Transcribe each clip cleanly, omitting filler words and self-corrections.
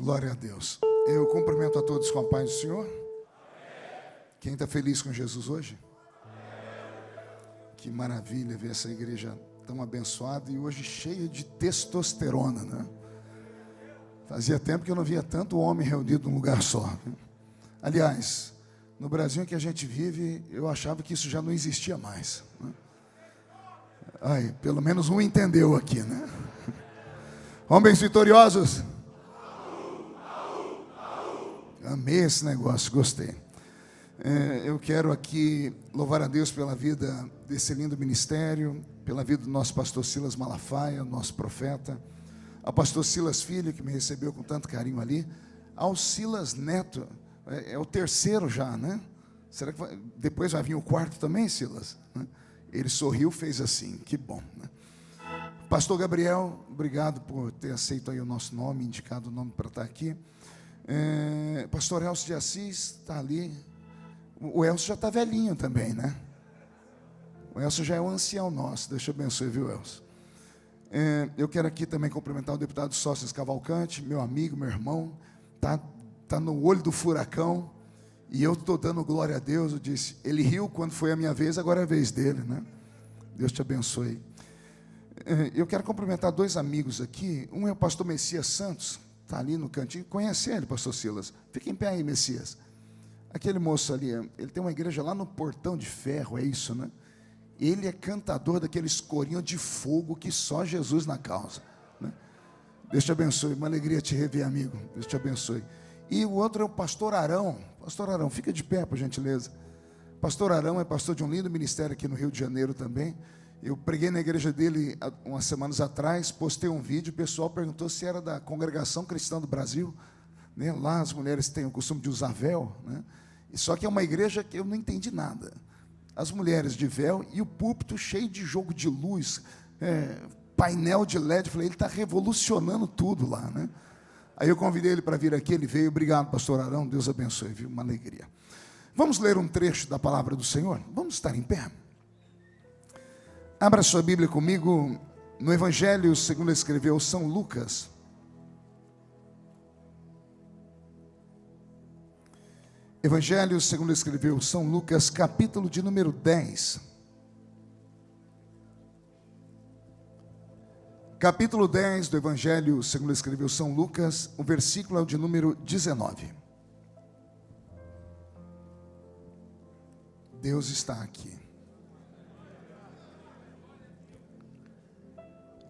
Glória a Deus. Eu cumprimento a todos com a paz do Senhor. Quem está feliz com Jesus hoje? Que maravilha ver essa igreja tão abençoada e hoje cheia de testosterona, né? Fazia tempo que eu não via tanto homem reunido num lugar só. Aliás, no Brasil em que a gente vive, eu achava que isso já não existia mais, né? Ai, pelo menos um entendeu aqui, né? Homens vitoriosos. Amei esse negócio, gostei. Eu quero aqui louvar a Deus pela vida desse lindo ministério, pela vida do nosso pastor Silas Malafaia, nosso profeta, ao pastor Silas Filho, que me recebeu com tanto carinho ali, ao Silas Neto, é o terceiro já, né? Será que depois vai vir o quarto também, Silas? Ele sorriu, fez assim, que bom, né? Pastor Gabriel, obrigado por ter aceito aí o nosso nome, indicado o nome para estar aqui. Pastor Elcio de Assis está ali. O Elcio já está velhinho também, né? O Elcio já é um ancião nosso. Deus te abençoe, viu, Elcio? Eu quero aqui também cumprimentar o deputado Sócios Cavalcante, meu amigo, meu irmão. Tá no olho do furacão. E eu estou dando glória a Deus. Eu disse, ele riu quando foi a minha vez, agora é a vez dele, né? Deus te abençoe. Eu quero cumprimentar dois amigos aqui. Um é o pastor Messias Santos. Está ali no cantinho. Conhece ele, pastor Silas? Fica em pé aí, Messias. Aquele moço ali, ele tem uma igreja lá no Portão de Ferro, é isso, né? Ele é cantador daqueles corinhos de fogo que só Jesus na causa, né? Deus te abençoe, uma alegria te rever, amigo. Deus te abençoe. E o outro é o pastor Arão. Pastor Arão, fica de pé, por gentileza. Pastor Arão é pastor de um lindo ministério aqui no Rio de Janeiro também. Eu preguei na igreja dele umas semanas atrás, postei um vídeo, o pessoal perguntou se era da Congregação Cristã do Brasil, né? Lá as mulheres têm o costume de usar véu, né? Só que é uma igreja que eu não entendi nada. As mulheres de véu e o púlpito cheio de jogo de luz, painel de LED. Eu falei, ele está revolucionando tudo lá, né? Aí eu convidei ele para vir aqui, ele veio. Obrigado, pastor Arão, Deus abençoe, viu? Uma alegria. Vamos ler um trecho da palavra do Senhor? Vamos estar em pé? Abra sua Bíblia comigo no Evangelho segundo escreveu São Lucas. Evangelho segundo escreveu São Lucas, capítulo de número 10. Capítulo 10 do Evangelho segundo escreveu São Lucas, o versículo é o de número 19. Deus está aqui.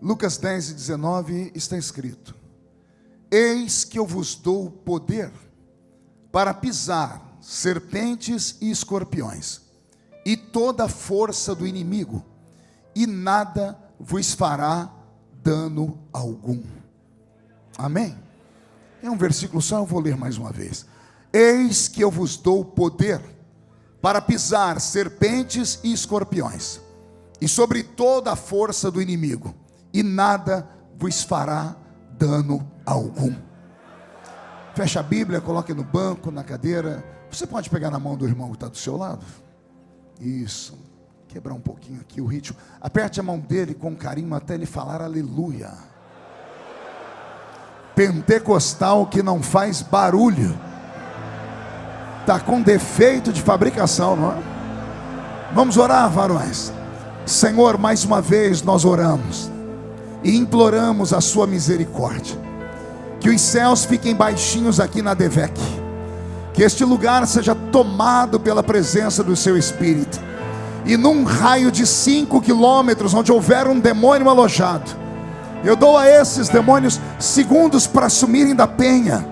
Lucas 10 e 19 está escrito: eis que eu vos dou poder para pisar serpentes e escorpiões, e toda a força do inimigo, e nada vos fará dano algum. Amém? É um versículo só, eu vou ler mais uma vez. Eis que eu vos dou poder para pisar serpentes e escorpiões, e sobre toda a força do inimigo, e nada vos fará dano algum. Fecha a Bíblia, coloque no banco, na cadeira. Você pode pegar na mão do irmão que está do seu lado? Isso. Quebrar um pouquinho aqui o ritmo. Aperte a mão dele com carinho até ele falar aleluia. Pentecostal que não faz barulho. Está com defeito de fabricação, não é? Vamos orar, varões. Senhor, mais uma vez nós oramos e imploramos a sua misericórdia. Que os céus fiquem baixinhos aqui na DEVEC. Que este lugar seja tomado pela presença do seu Espírito. E num raio de 5 quilômetros, onde houver um demônio alojado, eu dou a esses demônios segundos para sumirem da penha.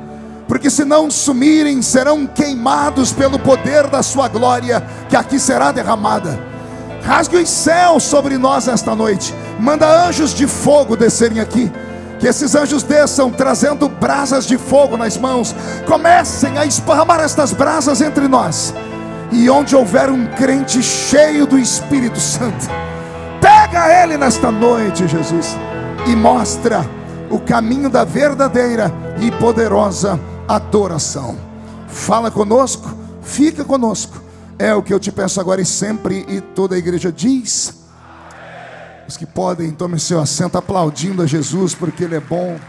Porque se não sumirem, serão queimados pelo poder da sua glória, que aqui será derramada. Rasgue os céus sobre nós esta noite. Manda anjos de fogo descerem aqui. Que esses anjos desçam trazendo brasas de fogo nas mãos. Comecem a esparramar estas brasas entre nós. E onde houver um crente cheio do Espírito Santo, pega ele nesta noite, Jesus, e mostra o caminho da verdadeira e poderosa adoração. Fala conosco, fica conosco. É o que eu te peço agora e sempre. E toda a igreja diz: os que podem, tomem seu assento aplaudindo a Jesus, porque Ele é bom.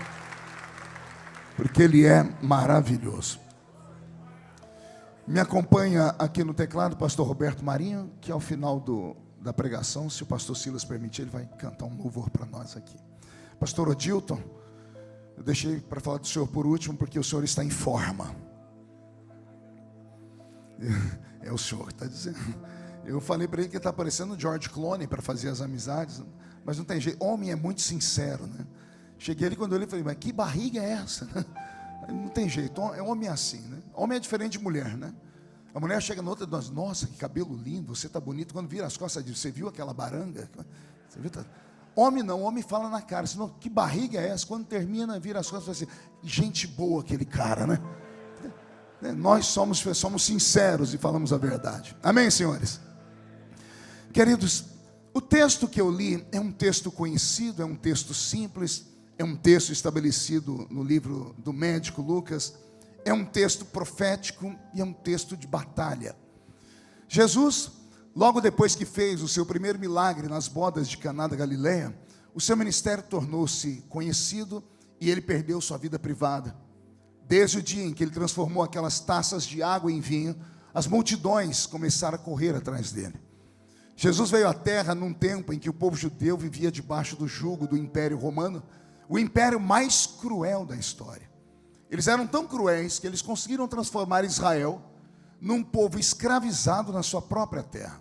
porque Ele é maravilhoso. Me acompanha aqui no teclado o pastor Roberto Marinho, que ao final da pregação, se o pastor Silas permitir, ele vai cantar um louvor para nós aqui. Pastor Odilton, eu deixei para falar do senhor por último, porque o senhor está em forma. É o senhor que está dizendo. Eu falei para ele que está parecendo o George Clooney para fazer as amizades, mas não tem jeito. Homem é muito sincero, né? Cheguei ali quando eu olhei e falei, mas que barriga é essa? Não tem jeito, é homem assim, né? Homem é diferente de mulher, né? A mulher chega na outra e diz, nossa, que cabelo lindo, você está bonito. Quando vira as costas, diz, você viu aquela baranga? Você viu? Homem não, homem fala na cara, senão, que barriga é essa? Quando termina, vira as costas e fala assim, gente boa aquele cara, né? Nós somos sinceros e falamos a verdade. Amém, senhores? Queridos, o texto que eu li é um texto conhecido, é um texto simples, é um texto estabelecido no livro do médico Lucas, é um texto profético e é um texto de batalha. Jesus, logo depois que fez o seu primeiro milagre nas bodas de Caná da Galileia, o seu ministério tornou-se conhecido e ele perdeu sua vida privada. Desde o dia em que ele transformou aquelas taças de água em vinho, as multidões começaram a correr atrás dele. Jesus veio à terra num tempo em que o povo judeu vivia debaixo do jugo do Império Romano, o império mais cruel da história. Eles eram tão cruéis que eles conseguiram transformar Israel num povo escravizado na sua própria terra.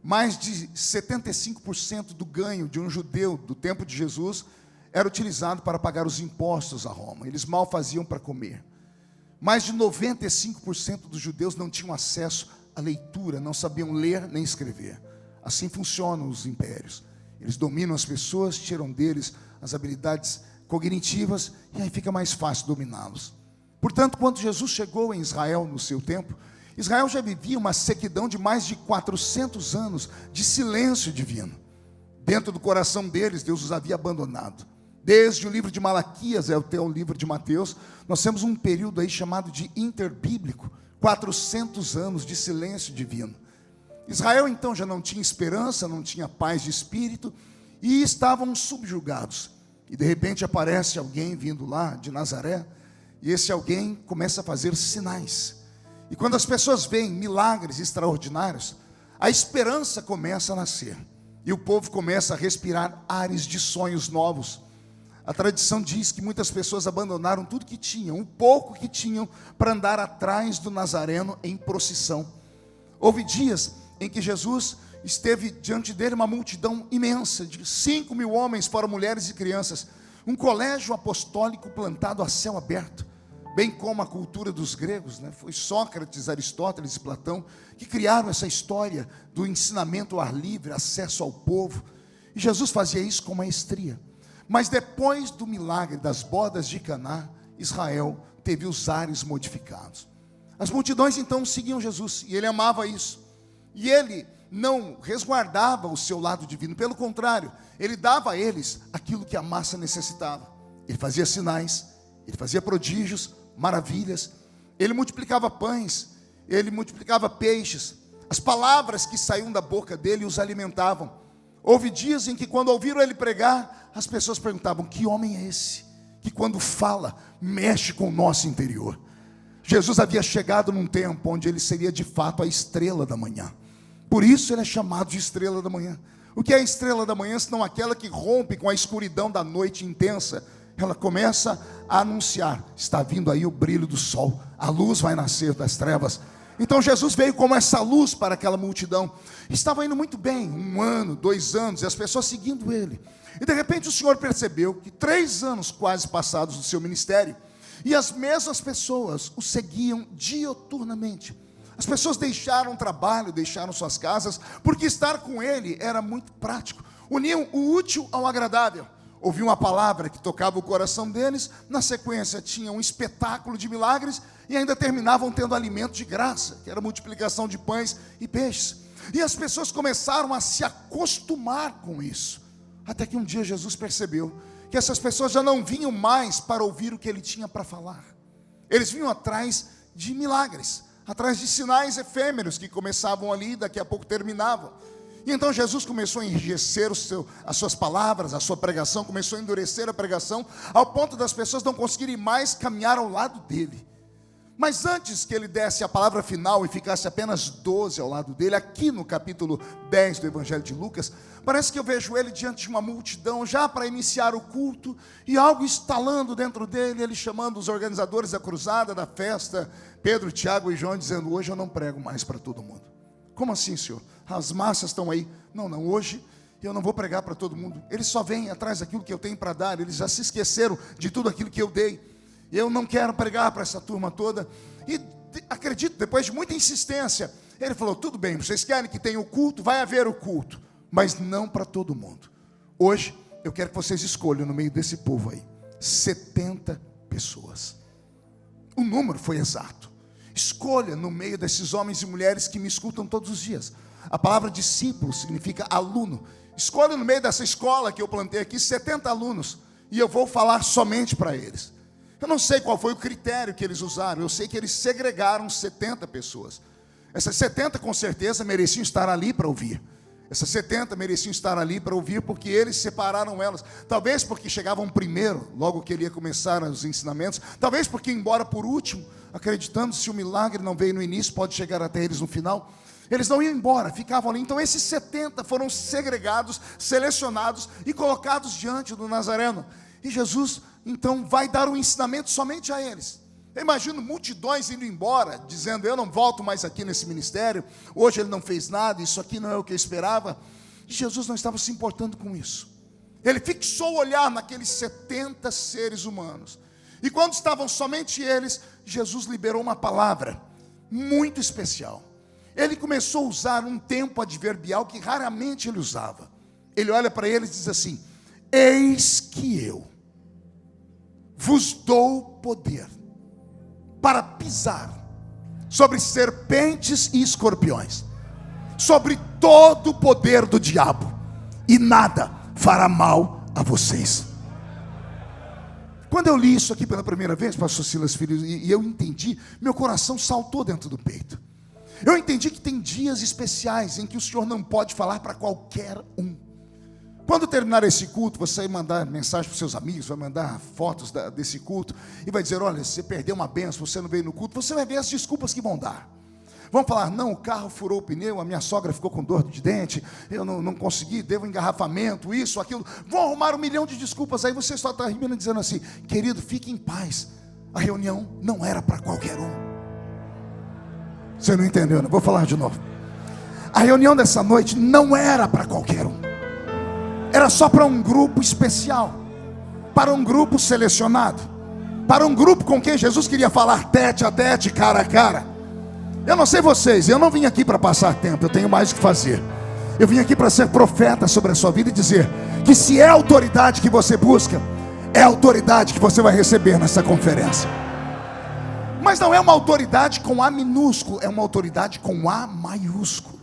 Mais de 75% do ganho de um judeu do tempo de Jesus era utilizado para pagar os impostos a Roma. Eles mal faziam para comer. Mais de 95% dos judeus não tinham acesso à leitura, não sabiam ler nem escrever. Assim funcionam os impérios. Eles dominam as pessoas, tiram deles as habilidades cognitivas e aí fica mais fácil dominá-los. Portanto, quando Jesus chegou em Israel no seu tempo, Israel já vivia uma sequidão de mais de 400 anos de silêncio divino. Dentro do coração deles, Deus os havia abandonado. Desde o livro de Malaquias até o livro de Mateus, nós temos um período aí chamado de interbíblico, 400 anos de silêncio divino. Israel então já não tinha esperança, não tinha paz de espírito e estavam subjugados. E de repente aparece alguém vindo lá de Nazaré, e esse alguém começa a fazer sinais. E quando as pessoas veem milagres extraordinários, a esperança começa a nascer. E o povo começa a respirar ares de sonhos novos. A tradição diz que muitas pessoas abandonaram tudo que tinham, o pouco que tinham, para andar atrás do Nazareno em procissão. Houve dias em que Jesus esteve diante dele uma multidão imensa, de 5.000 homens, fora mulheres e crianças. Um colégio apostólico plantado a céu aberto, bem como a cultura dos gregos, né? Foi Sócrates, Aristóteles e Platão que criaram essa história do ensinamento ao ar livre, acesso ao povo. E Jesus fazia isso com maestria. Mas depois do milagre das bodas de Caná, Israel teve os ares modificados. As multidões então seguiam Jesus, e ele amava isso. E ele não resguardava o seu lado divino, pelo contrário, ele dava a eles aquilo que a massa necessitava. Ele fazia sinais, ele fazia prodígios, maravilhas, ele multiplicava pães, ele multiplicava peixes. As palavras que saíam da boca dele os alimentavam. Houve dias em que, quando ouviram ele pregar, as pessoas perguntavam: que homem é esse, que quando fala, mexe com o nosso interior? Jesus havia chegado num tempo onde ele seria de fato a estrela da manhã. Por isso ele é chamado de estrela da manhã. O que é a estrela da manhã, senão aquela que rompe com a escuridão da noite intensa? Ela começa a anunciar: está vindo aí o brilho do sol, a luz vai nascer das trevas. Então Jesus veio como essa luz para aquela multidão. Estava indo muito bem, 1 ano, 2 anos, e as pessoas seguindo ele. E de repente o Senhor percebeu que 3 anos quase passados do seu ministério, e as mesmas pessoas o seguiam dioturnamente. As pessoas deixaram o trabalho, deixaram suas casas, porque estar com ele era muito prático. Uniam o útil ao agradável. Ouviam uma palavra que tocava o coração deles, na sequência tinha um espetáculo de milagres, e ainda terminavam tendo alimento de graça, que era a multiplicação de pães e peixes. E as pessoas começaram a se acostumar com isso, até que um dia Jesus percebeu que essas pessoas já não vinham mais para ouvir o que ele tinha para falar. Eles vinham atrás de milagres, atrás de sinais efêmeros que começavam ali e daqui a pouco terminavam. E então Jesus começou a enrijecer as suas palavras, a sua pregação, começou a endurecer a pregação, ao ponto das pessoas não conseguirem mais caminhar ao lado dele. Mas antes que ele desse a palavra final e ficasse apenas 12 ao lado dele, aqui no capítulo 10 do Evangelho de Lucas, parece que eu vejo ele diante de uma multidão, já para iniciar o culto, e algo estalando dentro dele, ele chamando os organizadores da cruzada, da festa, Pedro, Tiago e João, dizendo: hoje eu não prego mais para todo mundo. Como assim, senhor? As massas estão aí. Não, hoje eu não vou pregar para todo mundo. Eles só vêm atrás daquilo que eu tenho para dar, eles já se esqueceram de tudo aquilo que eu dei. Eu não quero pregar para essa turma toda. E acredito, depois de muita insistência, ele falou: tudo bem, vocês querem que tenha o culto? Vai haver o culto, mas não para todo mundo. Hoje eu quero que vocês escolham no meio desse povo aí 70 pessoas. O número foi exato. Escolha no meio desses homens e mulheres que me escutam todos os dias. A palavra discípulo significa aluno. Escolha no meio dessa escola que eu plantei aqui 70 alunos, e eu vou falar somente para eles. Eu não sei qual foi o critério que eles usaram, eu sei que eles segregaram 70 pessoas. Essas 70 com certeza mereciam estar ali para ouvir. Essas 70 mereciam estar ali para ouvir, porque eles separaram elas. Talvez porque chegavam primeiro, logo que ele ia começar os ensinamentos. Talvez porque, embora por último, acreditando se o milagre não veio no início, pode chegar até eles no final. Eles não iam embora, ficavam ali. Então esses 70 foram segregados, selecionados e colocados diante do Nazareno. E Jesus então vai dar um ensinamento somente a eles. Eu imagino multidões indo embora, dizendo: eu não volto mais aqui nesse ministério, hoje ele não fez nada, isso aqui não é o que eu esperava. E Jesus não estava se importando com isso. Ele fixou o olhar naqueles 70 seres humanos. E quando estavam somente eles, Jesus liberou uma palavra muito especial. Ele começou a usar um tempo adverbial que raramente ele usava. Ele olha para eles e diz assim: eis que eu vos dou poder para pisar sobre serpentes e escorpiões, sobre todo o poder do diabo, e nada fará mal a vocês. Quando eu li isso aqui pela primeira vez, pastor Silas Filho, e eu entendi, meu coração saltou dentro do peito. Eu entendi que tem dias especiais em que o Senhor não pode falar para qualquer um. Quando terminar esse culto, você vai mandar mensagem para os seus amigos, vai mandar fotos desse culto, e vai dizer: olha, você perdeu uma bênção, você não veio no culto. Você vai ver as desculpas que vão dar. Vão falar: não, o carro furou o pneu, a minha sogra ficou com dor de dente, eu não consegui, devo engarrafamento, isso, aquilo. Vão arrumar 1 milhão de desculpas. Aí você só está rindo dizendo assim: querido, fique em paz, a reunião não era para qualquer um. Você não entendeu, né? Vou falar de novo. A reunião dessa noite não era para qualquer um. Era só para um grupo especial, para um grupo selecionado, para um grupo com quem Jesus queria falar tete a tete, cara a cara. Eu não sei vocês, eu não vim aqui para passar tempo, eu tenho mais o que fazer. Eu vim aqui para ser profeta sobre a sua vida e dizer que se é autoridade que você busca, é a autoridade que você vai receber nessa conferência. Mas não é uma autoridade com A minúsculo, é uma autoridade com A maiúsculo.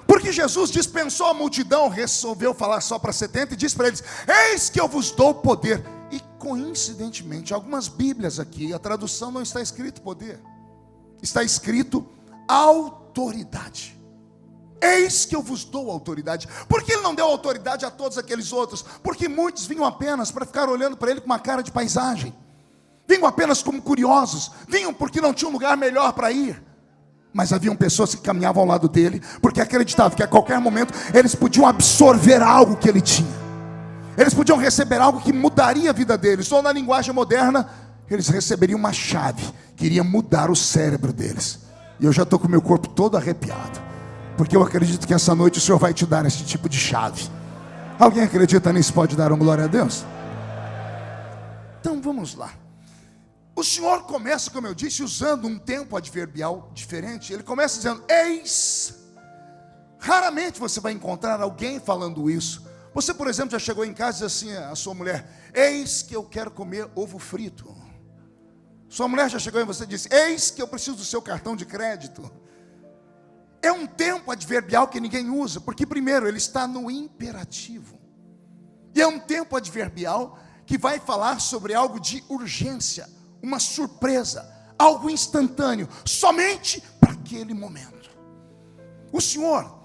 Porque Jesus dispensou a multidão, resolveu falar só para 70 e disse para eles: eis que eu vos dou poder. E coincidentemente, algumas bíblias aqui, a tradução não está escrito poder, está escrito autoridade. Eis que eu vos dou autoridade. Por que ele não deu autoridade a todos aqueles outros? Porque muitos vinham apenas para ficar olhando para ele com uma cara de paisagem. Vinham apenas como curiosos, vinham porque não tinham lugar melhor para ir. Mas haviam pessoas que caminhavam ao lado dele, porque acreditavam que a qualquer momento eles podiam absorver algo que ele tinha. Eles podiam receber algo que mudaria a vida deles. Ou na linguagem moderna, eles receberiam uma chave que iria mudar o cérebro deles. E eu já estou com o meu corpo todo arrepiado, porque eu acredito que essa noite o Senhor vai te dar esse tipo de chave. Alguém acredita nisso? Pode dar uma glória a Deus? Então vamos lá. O Senhor começa, como eu disse, usando um tempo adverbial diferente. Ele começa dizendo: eis. Raramente você vai encontrar alguém falando isso. Você, por exemplo, já chegou em casa e disse assim à sua mulher: eis que eu quero comer ovo frito. Sua mulher já chegou e você disse: eis que eu preciso do seu cartão de crédito. É um tempo adverbial que ninguém usa, porque primeiro ele está no imperativo. E é um tempo adverbial que vai falar sobre algo de urgência, uma surpresa, algo instantâneo, somente para aquele momento. O Senhor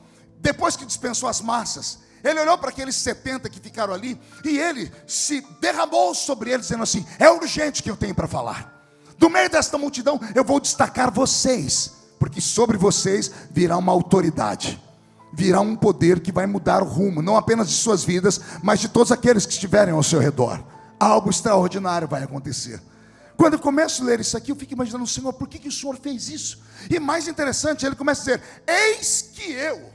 depois que dispensou as massas, ele olhou para aqueles 70 que ficaram ali, e ele se derramou sobre eles, dizendo assim: é urgente que eu tenho para falar. Do meio desta multidão, eu vou destacar vocês, porque sobre vocês virá uma autoridade, virá um poder que vai mudar o rumo, não apenas de suas vidas, mas de todos aqueles que estiverem ao seu redor. Algo extraordinário vai acontecer. Quando eu começo a ler isso aqui, eu fico imaginando: Senhor, por que o Senhor fez isso? E mais interessante, ele começa a dizer: eis que eu.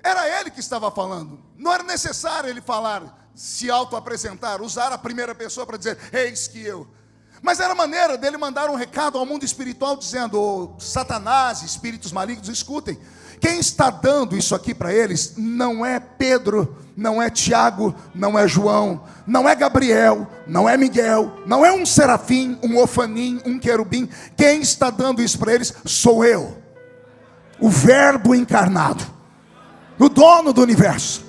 Era ele que estava falando. Não era necessário ele falar, se auto-apresentar, usar a primeira pessoa para dizer: eis que eu. Mas era maneira dele mandar um recado ao mundo espiritual, dizendo: oh, Satanás, espíritos malignos, escutem. Quem está dando isso aqui para eles não é Pedro, não é Tiago, não é João, não é Gabriel, não é Miguel, não é um serafim, um ofanim, um querubim. Quem está dando isso para eles sou eu, o Verbo encarnado, o dono do universo,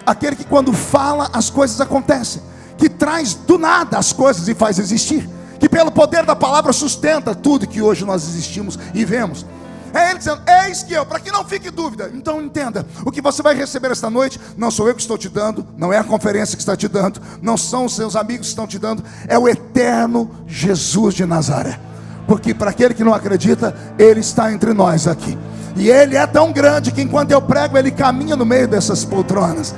aquele que quando fala as coisas acontecem, que traz do nada as coisas e faz existir, que pelo poder da palavra sustenta tudo que hoje nós existimos e vemos. É ele dizendo: eis que eu, para que não fique dúvida. Então entenda, o que você vai receber esta noite, não sou eu que estou te dando, não é a conferência que está te dando, não são os seus amigos que estão te dando, é o eterno Jesus de Nazaré. Porque para aquele que não acredita, ele está entre nós aqui, e ele é tão grande que enquanto eu prego, ele caminha no meio dessas poltronas.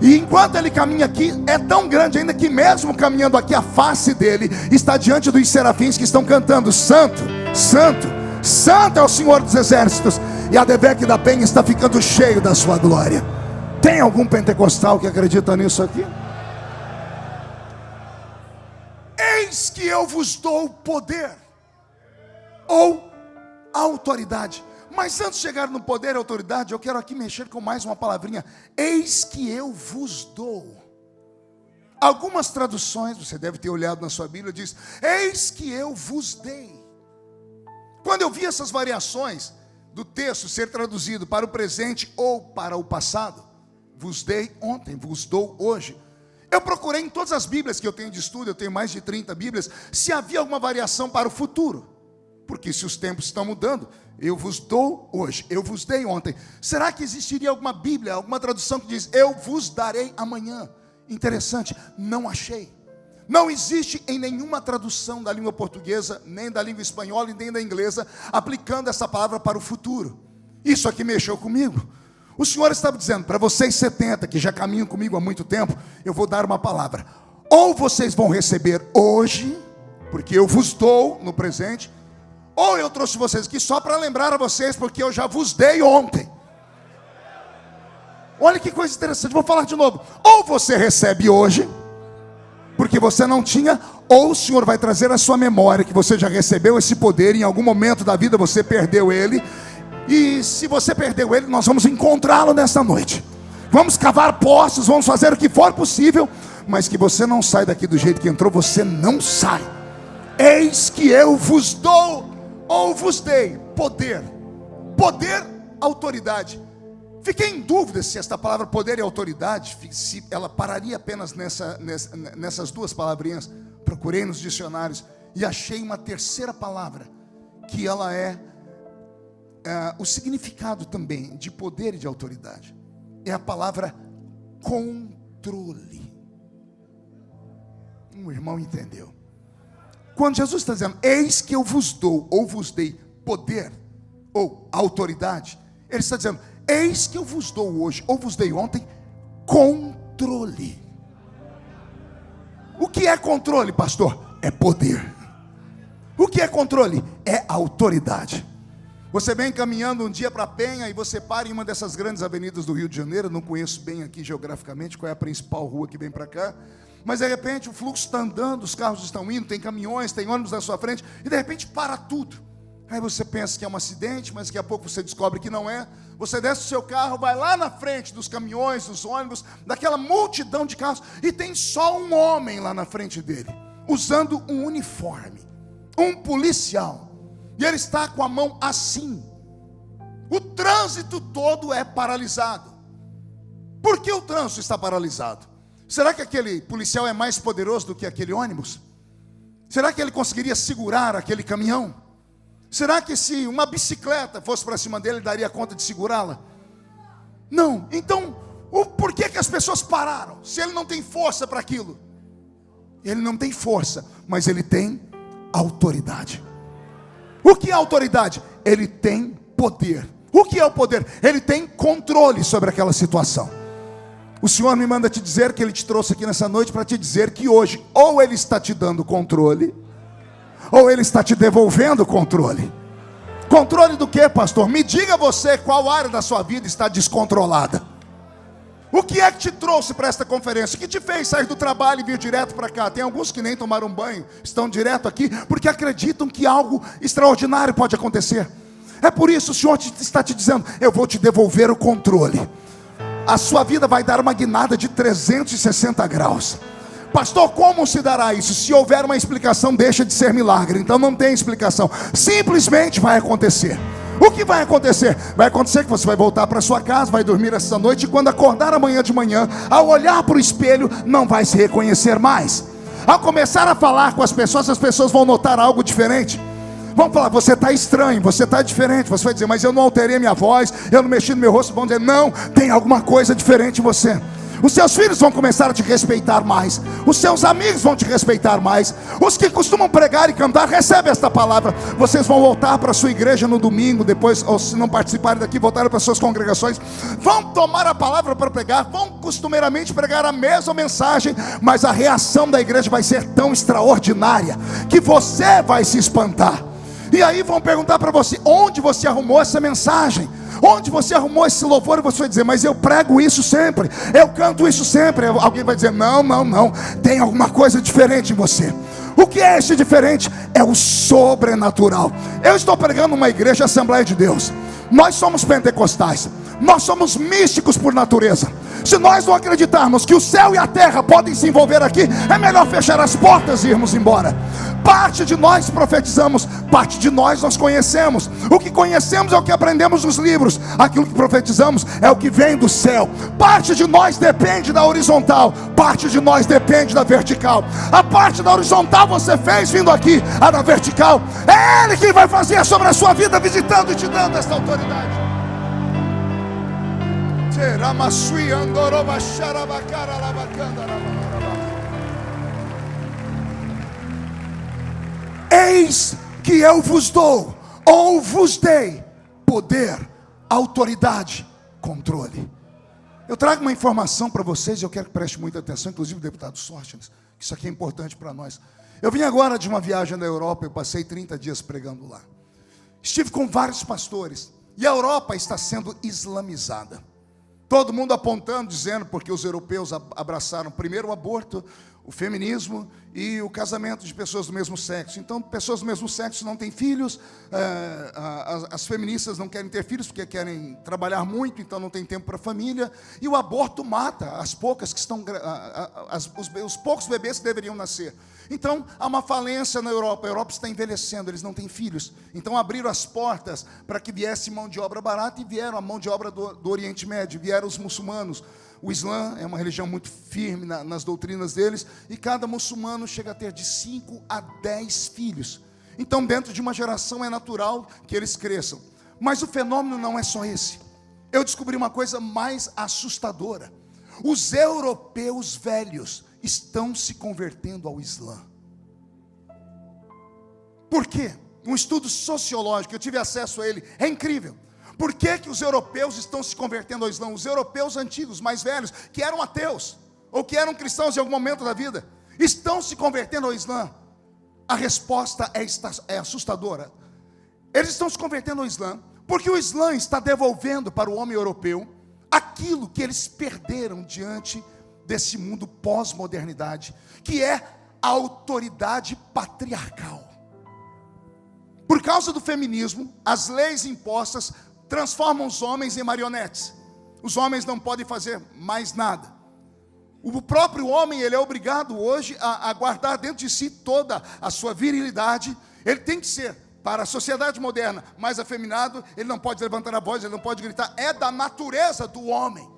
E enquanto ele caminha aqui, é tão grande ainda que mesmo caminhando aqui, a face dele está diante dos serafins que estão cantando: Santo, Santo, Santo é o Senhor dos Exércitos. E a Devec da Penha está ficando cheio da sua glória. Tem algum pentecostal que acredita nisso aqui? Eis que eu vos dou poder, ou autoridade. Mas antes de chegar no poder e autoridade, eu quero aqui mexer com mais uma palavrinha: eis que eu vos dou. Algumas traduções, você deve ter olhado na sua Bíblia, diz: eis que eu vos dei. Quando eu vi essas variações do texto ser traduzido para o presente ou para o passado, vos dei ontem, vos dou hoje, eu procurei em todas as Bíblias que eu tenho de estudo, eu tenho mais de 30 Bíblias, se havia alguma variação para o futuro. Porque se os tempos estão mudando, eu vos dou hoje, eu vos dei ontem. Será que existiria alguma Bíblia, alguma tradução que diz: eu vos darei amanhã? Interessante, não achei. Não existe em nenhuma tradução da língua portuguesa, nem da língua espanhola e nem da inglesa, aplicando essa palavra para o futuro. Isso aqui mexeu comigo. O Senhor estava dizendo para vocês 70 que já caminham comigo há muito tempo: eu vou dar uma palavra. Ou vocês vão receber hoje, porque eu vos dou no presente, ou eu trouxe vocês aqui só para lembrar a vocês, porque eu já vos dei ontem. Olha que coisa interessante, vou falar de novo. Ou você recebe hoje, porque você não tinha, ou o Senhor vai trazer à sua memória que você já recebeu esse poder, em algum momento da vida você perdeu ele. E se você perdeu ele, nós vamos encontrá-lo nesta noite. Vamos cavar poços, vamos fazer o que for possível, mas que você não sai daqui do jeito que entrou, você não sai. Eis que eu vos dou, ou vos dei, poder. Poder, autoridade. Fiquei em dúvida se esta palavra poder e autoridade, se ela pararia apenas nessas duas palavrinhas. Procurei nos dicionários e achei uma terceira palavra, que ela é o significado também de poder e de autoridade. É a palavra controle. Um irmão entendeu? Quando Jesus está dizendo: eis que eu vos dou, ou vos dei poder, ou autoridade, ele está dizendo: eis que eu vos dou hoje, ou vos dei ontem, controle. O que é controle, pastor? É poder. O que é controle? É autoridade. Você vem caminhando um dia para a Penha e você para em uma dessas grandes avenidas do Rio de Janeiro. Não conheço bem aqui geograficamente qual é a principal rua que vem para cá, mas de repente o fluxo está andando, os carros estão indo, tem caminhões, tem ônibus na sua frente, e de repente para tudo. Aí você pensa que é um acidente, mas daqui a pouco você descobre que não é. Você desce do seu carro, vai lá na frente dos caminhões, dos ônibus, daquela multidão de carros, e tem só um homem lá na frente dele, usando um uniforme, um policial, e ele está com a mão assim. O trânsito todo é paralisado. Por que o trânsito está paralisado? Será que aquele policial é mais poderoso do que aquele ônibus? Será que ele conseguiria segurar aquele caminhão? Será que se uma bicicleta fosse para cima dele, ele daria conta de segurá-la? Não. Então, por que as pessoas pararam? Se ele não tem força para aquilo. Ele não tem força, mas ele tem autoridade. O que é autoridade? Ele tem poder. O que é o poder? Ele tem controle sobre aquela situação. O Senhor me manda te dizer que Ele te trouxe aqui nessa noite para te dizer que hoje, ou Ele está te dando controle, ou Ele está te devolvendo controle. Controle do que, pastor? Me diga você qual área da sua vida está descontrolada. O que é que te trouxe para esta conferência? O que te fez sair do trabalho e vir direto para cá? Tem alguns que nem tomaram banho, estão direto aqui, porque acreditam que algo extraordinário pode acontecer. É por isso o Senhor está te dizendo: eu vou te devolver o controle. A sua vida vai dar uma guinada de 360 graus. Pastor, como se dará isso? Se houver uma explicação, deixa de ser milagre. Então não tem explicação, simplesmente vai acontecer. O que vai acontecer? Vai acontecer que você vai voltar para sua casa, vai dormir essa noite, e quando acordar amanhã de manhã, ao olhar para o espelho, não vai se reconhecer mais. Ao começar a falar com as pessoas vão notar algo diferente. Vão falar: você está estranho, você está diferente. Você vai dizer: mas eu não alterei minha voz, eu não mexi no meu rosto. Vão dizer: não, tem alguma coisa diferente em você. Os seus filhos vão começar a te respeitar mais. Os seus amigos vão te respeitar mais. Os que costumam pregar e cantar, recebe esta palavra. Vocês vão voltar para a sua igreja no domingo, depois, ou se não participarem daqui, voltarem para as suas congregações. Vão tomar a palavra para pregar, vão costumeiramente pregar a mesma mensagem, mas a reação da igreja vai ser tão extraordinária que você vai se espantar. E aí vão perguntar para você: onde você arrumou essa mensagem? Onde você arrumou esse louvor? E você vai dizer: mas eu prego isso sempre, eu canto isso sempre. Alguém vai dizer: não, tem alguma coisa diferente em você. O que é esse diferente? É o sobrenatural. Eu estou pregando numa igreja Assembleia de Deus. Nós somos pentecostais, nós somos místicos por natureza. Se nós não acreditarmos que o céu e a terra podem se envolver aqui, é melhor fechar as portas e irmos embora. Parte de nós profetizamos, parte de nós conhecemos. O que conhecemos é o que aprendemos nos livros. Aquilo que profetizamos é o que vem do céu. Parte de nós depende da horizontal, parte de nós depende da vertical. A parte da horizontal você fez vindo aqui, a da vertical é Ele quem vai fazer sobre a sua vida, visitando e te dando esta autoridade. Eis que eu vos dou, ou vos dei, poder, autoridade, controle. Eu trago uma informação para vocês e eu quero que preste muita atenção, inclusive o deputado Sóstenes, que isso aqui é importante para nós. Eu vim agora de uma viagem na Europa, eu passei 30 dias pregando lá. Estive com vários pastores, e a Europa está sendo islamizada. Todo mundo apontando, dizendo, porque os europeus abraçaram primeiro o aborto, o feminismo e o casamento de pessoas do mesmo sexo. Então, pessoas do mesmo sexo não têm filhos, as feministas não querem ter filhos porque querem trabalhar muito, então não tem tempo para a família. E o aborto mata as poucas que estão, os poucos bebês que deveriam nascer. Então, há uma falência na Europa. A Europa está envelhecendo, eles não têm filhos. Então, abriram as portas para que viesse mão de obra barata, e vieram a mão de obra do Oriente Médio, vieram os muçulmanos. O Islã é uma religião muito firme nas doutrinas deles, e cada muçulmano chega a ter de 5 a 10 filhos. Então, dentro de uma geração é natural que eles cresçam. Mas o fenômeno não é só esse. Eu descobri uma coisa mais assustadora. Os europeus velhos estão se convertendo ao Islã. Por quê? Um estudo sociológico, eu tive acesso a ele, é incrível. Por que os europeus estão se convertendo ao Islã? Os europeus antigos, mais velhos, que eram ateus, ou que eram cristãos em algum momento da vida, estão se convertendo ao Islã. A resposta é assustadora. Eles estão se convertendo ao Islã, porque o Islã está devolvendo para o homem europeu aquilo que eles perderam diante desse mundo pós-modernidade, que é a autoridade patriarcal. Por causa do feminismo, as leis impostas transformam os homens em marionetes. Os homens não podem fazer mais nada. O próprio homem, ele é obrigado hoje a guardar dentro de si toda a sua virilidade. Ele tem que ser, para a sociedade moderna, mais afeminado. Ele não pode levantar a voz, ele não pode gritar. É da natureza do homem.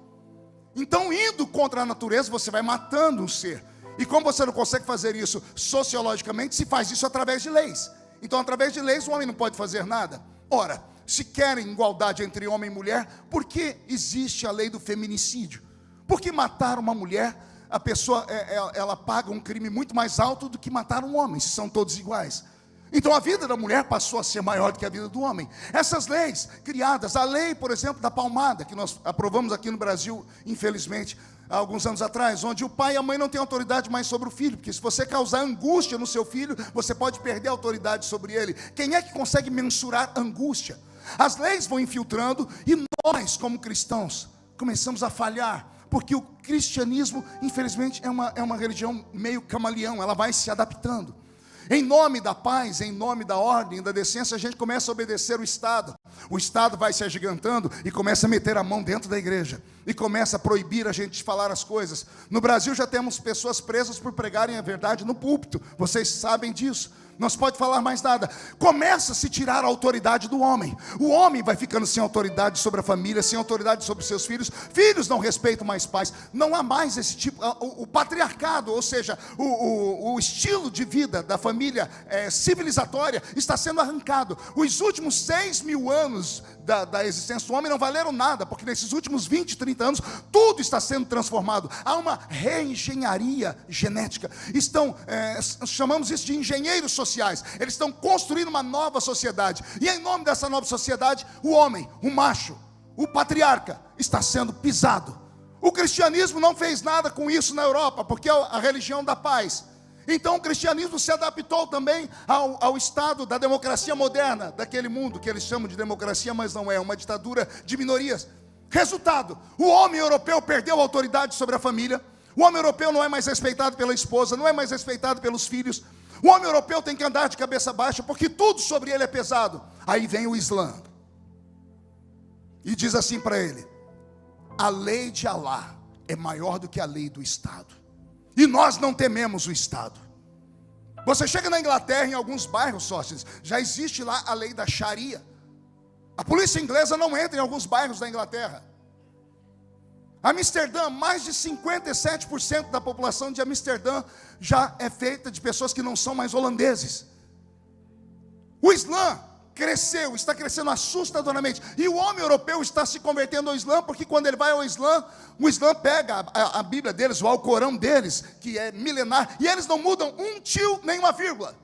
Então, indo contra a natureza, você vai matando um ser. E como você não consegue fazer isso sociologicamente, se faz isso através de leis. Então, através de leis, o homem não pode fazer nada. Ora, se querem igualdade entre homem e mulher, por que existe a lei do feminicídio? Porque matar uma mulher, a pessoa ela paga um crime muito mais alto do que matar um homem, se são todos iguais. Então a vida da mulher passou a ser maior do que a vida do homem. Essas leis criadas, a lei, por exemplo, da palmada, que nós aprovamos aqui no Brasil, infelizmente, há alguns anos atrás, onde o pai e a mãe não têm autoridade mais sobre o filho, porque se você causar angústia no seu filho, você pode perder a autoridade sobre ele. Quem é que consegue mensurar angústia? As leis vão infiltrando e nós, como cristãos, começamos a falhar, porque o cristianismo, infelizmente, é uma religião meio camaleão, ela vai se adaptando. Em nome da paz, em nome da ordem, da decência, a gente começa a obedecer o Estado. O Estado vai se agigantando e começa a meter a mão dentro da igreja. E começa a proibir a gente de falar as coisas. No Brasil já temos pessoas presas por pregarem a verdade no púlpito. Vocês sabem disso. Não se pode falar mais nada. Começa a se tirar a autoridade do homem. O homem vai ficando sem autoridade sobre a família, sem autoridade sobre seus filhos. Filhos não respeitam mais pais. Não há mais esse tipo, o patriarcado, ou seja, o estilo de vida da família civilizatória está sendo arrancado. Os últimos 6.000 anos da existência do homem não valeram nada, porque nesses últimos 20, 30 anos, tudo está sendo transformado. Há uma reengenharia genética. Chamamos isso de engenheiros sociais. Eles estão construindo uma nova sociedade. E em nome dessa nova sociedade, o homem, o macho, o patriarca, está sendo pisado. O cristianismo não fez nada com isso na Europa, porque é a religião da paz. Então o cristianismo se adaptou também ao estado da democracia moderna, daquele mundo que eles chamam de democracia, mas não é, uma ditadura de minorias. Resultado, o homem europeu perdeu a autoridade sobre a família. O homem europeu não é mais respeitado pela esposa, não é mais respeitado pelos filhos. O homem europeu tem que andar de cabeça baixa, porque tudo sobre ele é pesado. Aí vem o Islã e diz assim para ele: a lei de Alá é maior do que a lei do Estado. E nós não tememos o Estado. Você chega na Inglaterra, em alguns bairros, sócios, já existe lá a lei da Sharia. A polícia inglesa não entra em alguns bairros da Inglaterra. Amsterdã, mais de 57% da população de Amsterdã já é feita de pessoas que não são mais holandeses. O Islã cresceu, está crescendo assustadoramente. E o homem europeu está se convertendo ao Islã, porque quando ele vai ao Islã, o Islã pega a Bíblia deles, o Alcorão deles, que é milenar, e eles não mudam um tio nem uma vírgula.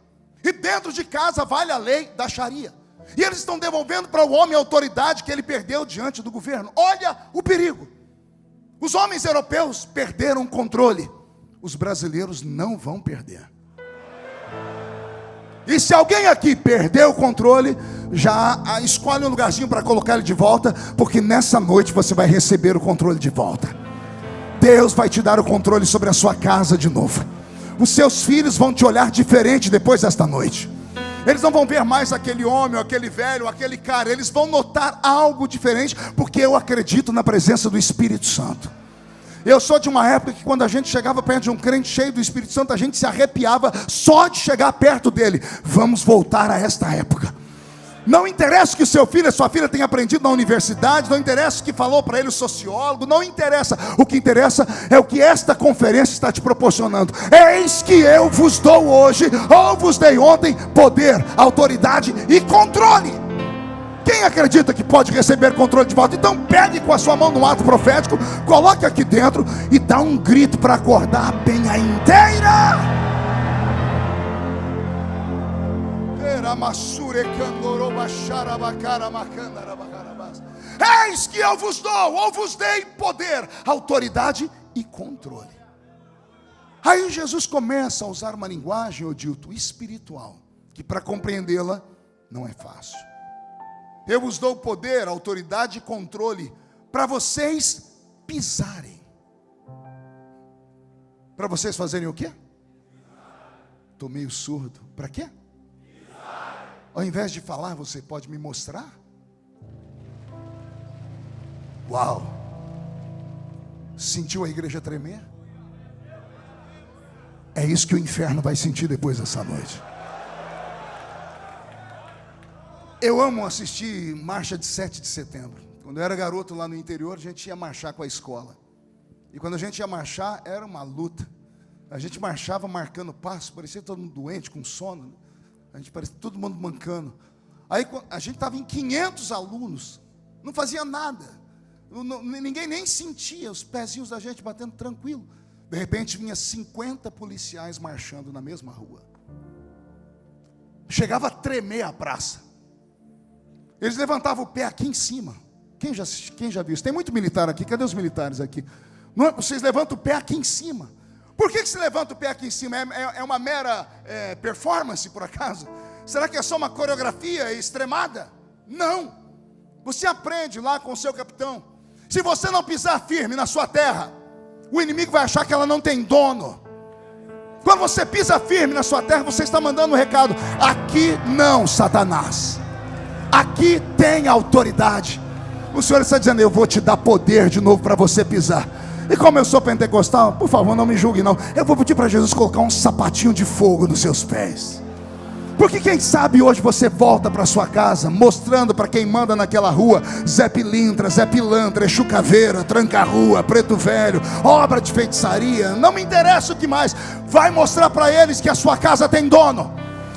E dentro de casa vale a lei da Sharia. E eles estão devolvendo para o homem a autoridade que ele perdeu diante do governo. Olha o perigo. Os homens europeus perderam o controle. Os brasileiros não vão perder. E se alguém aqui perdeu o controle, já escolhe um lugarzinho para colocar ele de volta, porque nessa noite você vai receber o controle de volta. Deus vai te dar o controle sobre a sua casa de novo. Os seus filhos vão te olhar diferente depois desta noite. Eles não vão ver mais aquele homem, ou aquele velho, ou aquele cara. Eles vão notar algo diferente, porque eu acredito na presença do Espírito Santo. Eu sou de uma época que quando a gente chegava perto de um crente cheio do Espírito Santo, a gente se arrepiava só de chegar perto dele. Vamos voltar a esta época. Não interessa o que o seu filho e sua filha tenham aprendido na universidade, não interessa o que falou para ele o sociólogo, não interessa. O que interessa é o que esta conferência está te proporcionando. Eis que eu vos dou hoje, ou vos dei ontem, poder, autoridade e controle. Quem acredita que pode receber controle de volta? Então pegue com a sua mão no ato profético, coloque aqui dentro e dá um grito para acordar a penha inteira. Eis que eu vos dou, ou vos dei poder, autoridade e controle. Aí Jesus começa a usar uma linguagem, Odilto, espiritual, que para compreendê-la não é fácil. Eu vos dou poder, autoridade e controle para vocês pisarem. Para vocês fazerem o quê? Estou meio surdo. Para quê? Ao invés de falar, você pode me mostrar? Uau! Sentiu a igreja tremer? É isso que o inferno vai sentir depois dessa noite. Eu amo assistir marcha de 7 de setembro. Quando eu era garoto lá no interior, a gente ia marchar com a escola. E quando a gente ia marchar, era uma luta. A gente marchava marcando passo, parecia todo mundo doente, com sono. A gente parecia todo mundo mancando. Aí a gente estava em 500 alunos, não fazia nada, ninguém nem sentia os pezinhos da gente batendo tranquilo. De repente vinha 50 policiais marchando na mesma rua. Chegava a tremer a praça. Eles levantavam o pé aqui em cima. Quem já viu isso? Tem muito militar aqui. Cadê os militares aqui? Não, vocês levantam o pé aqui em cima. Por que se levanta o pé aqui em cima? É uma mera performance, por acaso? Será que é só uma coreografia extremada? Não. Você aprende lá com o seu capitão. Se você não pisar firme na sua terra, o inimigo vai achar que ela não tem dono. Quando você pisa firme na sua terra, você está mandando um recado: aqui não, Satanás. Aqui tem autoridade. O Senhor está dizendo: eu vou te dar poder de novo para você pisar. E como eu sou pentecostal, por favor, não me julgue não. Eu vou pedir para Jesus colocar um sapatinho de fogo nos seus pés. Porque quem sabe hoje você volta para sua casa mostrando para quem manda naquela rua: Zé Pilintra, Zé Pilantra, Exu Caveira, Tranca-Rua, Preto Velho, obra de feitiçaria, não me interessa o que mais. Vai mostrar para eles que a sua casa tem dono.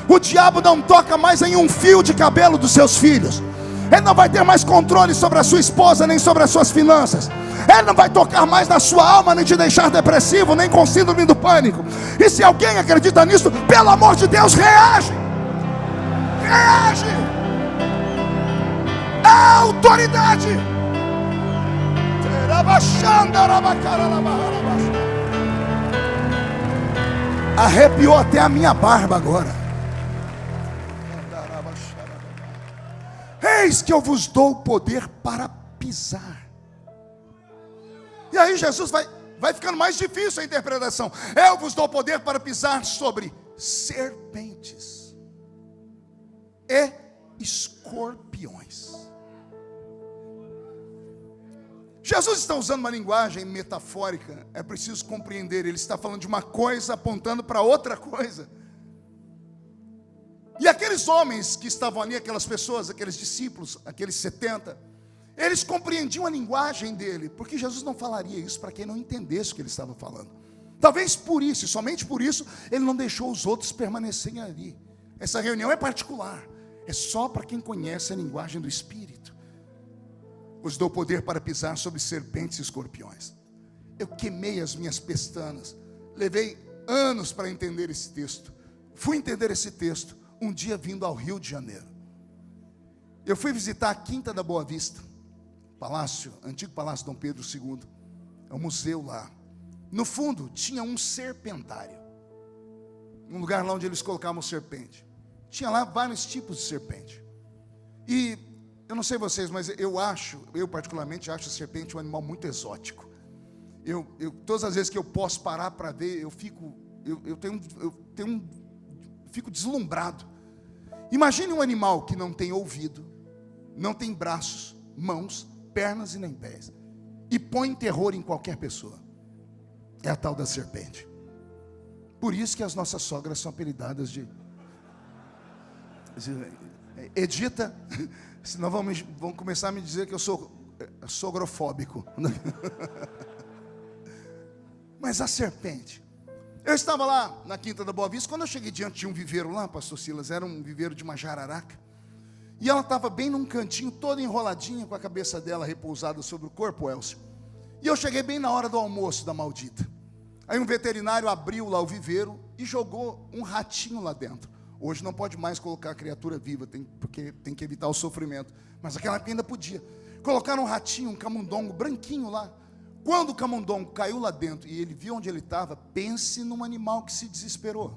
O diabo não toca mais em um fio de cabelo dos seus filhos. Ele não vai ter mais controle sobre a sua esposa, nem sobre as suas finanças. Ele não vai tocar mais na sua alma, nem te deixar depressivo, nem com síndrome do pânico. E se alguém acredita nisso, pelo amor de Deus, reage. Reage. É autoridade. Arrepiou até a minha barba agora. Eis que eu vos dou o poder para pisar. E aí Jesus vai ficando mais difícil a interpretação. Eu vos dou o poder para pisar sobre serpentes e escorpiões. Jesus está usando uma linguagem metafórica. É preciso compreender. Ele está falando de uma coisa apontando para outra coisa. E aqueles homens que estavam ali, aquelas pessoas, aqueles discípulos, aqueles 70, eles compreendiam a linguagem dele, porque Jesus não falaria isso para quem não entendesse o que ele estava falando. Talvez por isso, e somente por isso, ele não deixou os outros permanecerem ali. Essa reunião é particular, é só para quem conhece a linguagem do Espírito. Vos dou poder para pisar sobre serpentes e escorpiões. Eu queimei as minhas pestanas, levei anos para entender esse texto. Fui entender esse texto um dia vindo ao Rio de Janeiro. Eu fui visitar a Quinta da Boa Vista, palácio, antigo Palácio Dom Pedro II. É um museu lá. No fundo tinha um serpentário, um lugar lá onde eles colocavam serpente. Tinha lá vários tipos de serpente. E eu não sei vocês, mas eu particularmente acho a serpente um animal muito exótico. Todas as vezes que eu posso parar para ver, eu fico deslumbrado. Imagine um animal que não tem ouvido, não tem braços, mãos, pernas e nem pés, e põe terror em qualquer pessoa. É a tal da serpente. Por isso que as nossas sogras são apelidadas de Edita, senão vão começar a me dizer que eu sou sogrofóbico. Mas a serpente. Eu estava lá na Quinta da Boa Vista. Quando eu cheguei diante de um viveiro lá, pastor Silas, era um viveiro de uma jararaca. E ela estava bem num cantinho, toda enroladinha, com a cabeça dela repousada sobre o corpo, Elcio. E eu cheguei bem na hora do almoço da maldita. Aí um veterinário abriu lá o viveiro e jogou um ratinho lá dentro. Hoje não pode mais colocar a criatura viva, porque tem que evitar o sofrimento. Mas naquela época ainda podia. Colocaram um ratinho, um camundongo branquinho lá. Quando o camundongo caiu lá dentro e ele viu onde ele estava, pense num animal que se desesperou.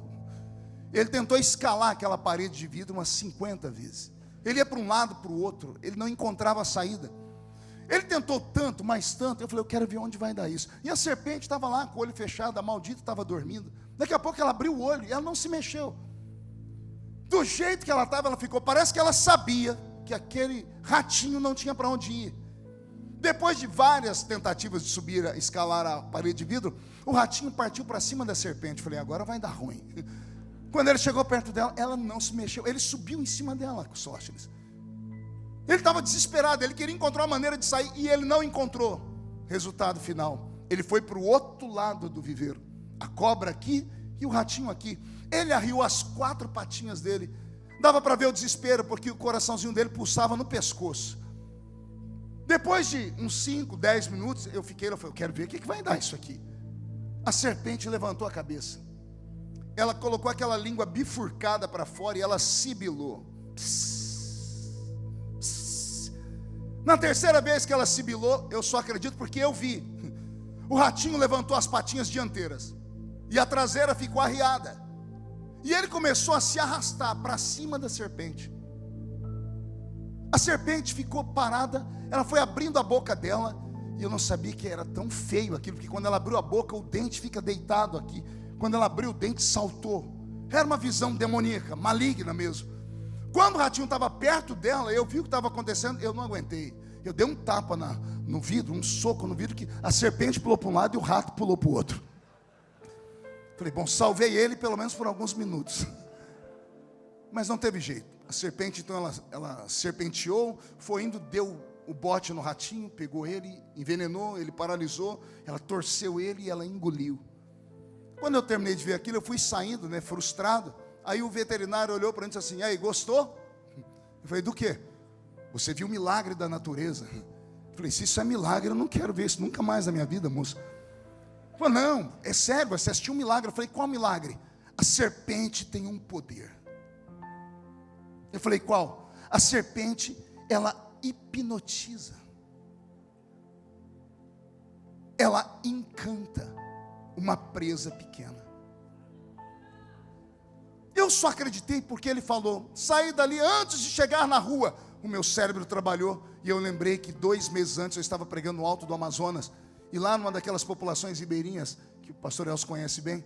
Ele tentou escalar aquela parede de vidro umas 50 vezes. Ele ia para um lado, para o outro, ele não encontrava a saída. Ele tentou tanto, mais tanto, eu falei, eu quero ver onde vai dar isso. E a serpente estava lá com o olho fechado, a maldita estava dormindo. Daqui a pouco ela abriu o olho e ela não se mexeu. Do jeito que ela estava, ela ficou, parece que ela sabia que aquele ratinho não tinha para onde ir. Depois de várias tentativas de subir, escalar a parede de vidro, o ratinho partiu para cima da serpente. Falei, agora vai dar ruim. Quando ele chegou perto dela, ela não se mexeu. Ele subiu em cima dela, Sóstenes. Ele estava desesperado, ele queria encontrar uma maneira de sair e ele não encontrou. Resultado final, ele foi para o outro lado do viveiro. A cobra aqui e o ratinho aqui. Ele arriou as 4 patinhas dele Dava para ver o desespero, porque o coraçãozinho dele pulsava no pescoço. Depois de uns 5, 10 minutos, eu falei, eu quero ver o que vai dar isso aqui. A serpente levantou a cabeça. Ela colocou aquela língua bifurcada para fora e ela sibilou. Na terceira vez que ela sibilou, eu só acredito porque eu vi. O ratinho levantou as patinhas dianteiras e a traseira ficou arriada. E ele começou a se arrastar para cima da serpente. A serpente ficou parada, ela foi abrindo a boca dela, e eu não sabia que era tão feio aquilo, porque quando ela abriu a boca, o dente fica deitado aqui. Quando ela abriu o dente, saltou. Era uma visão demoníaca, maligna mesmo. Quando o ratinho estava perto dela, eu vi o que estava acontecendo, eu não aguentei. Eu dei um tapa no vidro, um soco no vidro, que a serpente pulou para um lado e o rato pulou para o outro. Falei, bom, salvei ele pelo menos por alguns minutos. Mas não teve jeito. A serpente, então, ela serpenteou, foi indo, deu o bote no ratinho, pegou ele, envenenou, ele paralisou, ela torceu ele e ela engoliu. Quando eu terminei de ver aquilo, eu fui saindo, frustrado. Aí o veterinário olhou para mim e disse assim, aí, gostou? Eu falei, do quê? Você viu o milagre da natureza? Eu falei, se isso é milagre, eu não quero ver isso nunca mais na minha vida, moça. Ele falou, não, é sério, você assistiu um milagre. Eu falei, qual milagre? A serpente tem um poder. Eu falei, qual? A serpente, ela hipnotiza. Ela encanta uma presa pequena. Eu só acreditei porque ele falou. Saí dali antes de chegar na rua. O meu cérebro trabalhou e eu lembrei que 2 meses antes eu estava pregando no alto do Amazonas. E lá numa daquelas populações ribeirinhas, que o pastor Elcio conhece bem,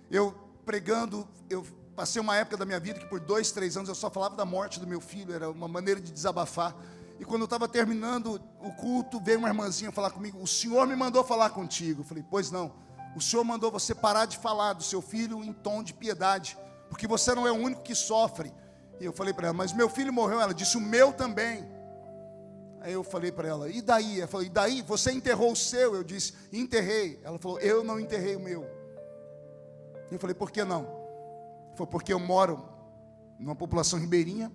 eu pregando, eu passei uma época da minha vida que por 2, 3 anos eu só falava da morte do meu filho, era uma maneira de desabafar. E quando eu estava terminando o culto, veio uma irmãzinha falar comigo, o Senhor me mandou falar contigo. Eu falei, pois não, o Senhor mandou você parar de falar do seu filho em tom de piedade, porque você não é o único que sofre. E eu falei para ela, mas meu filho morreu. Ela disse, o meu também. Aí eu falei para ela, e daí? Ela falou, e daí? Você enterrou o seu? Eu disse, enterrei. Ela falou, eu não enterrei o meu. Eu falei, por que não? Ela falou, porque eu moro numa população ribeirinha,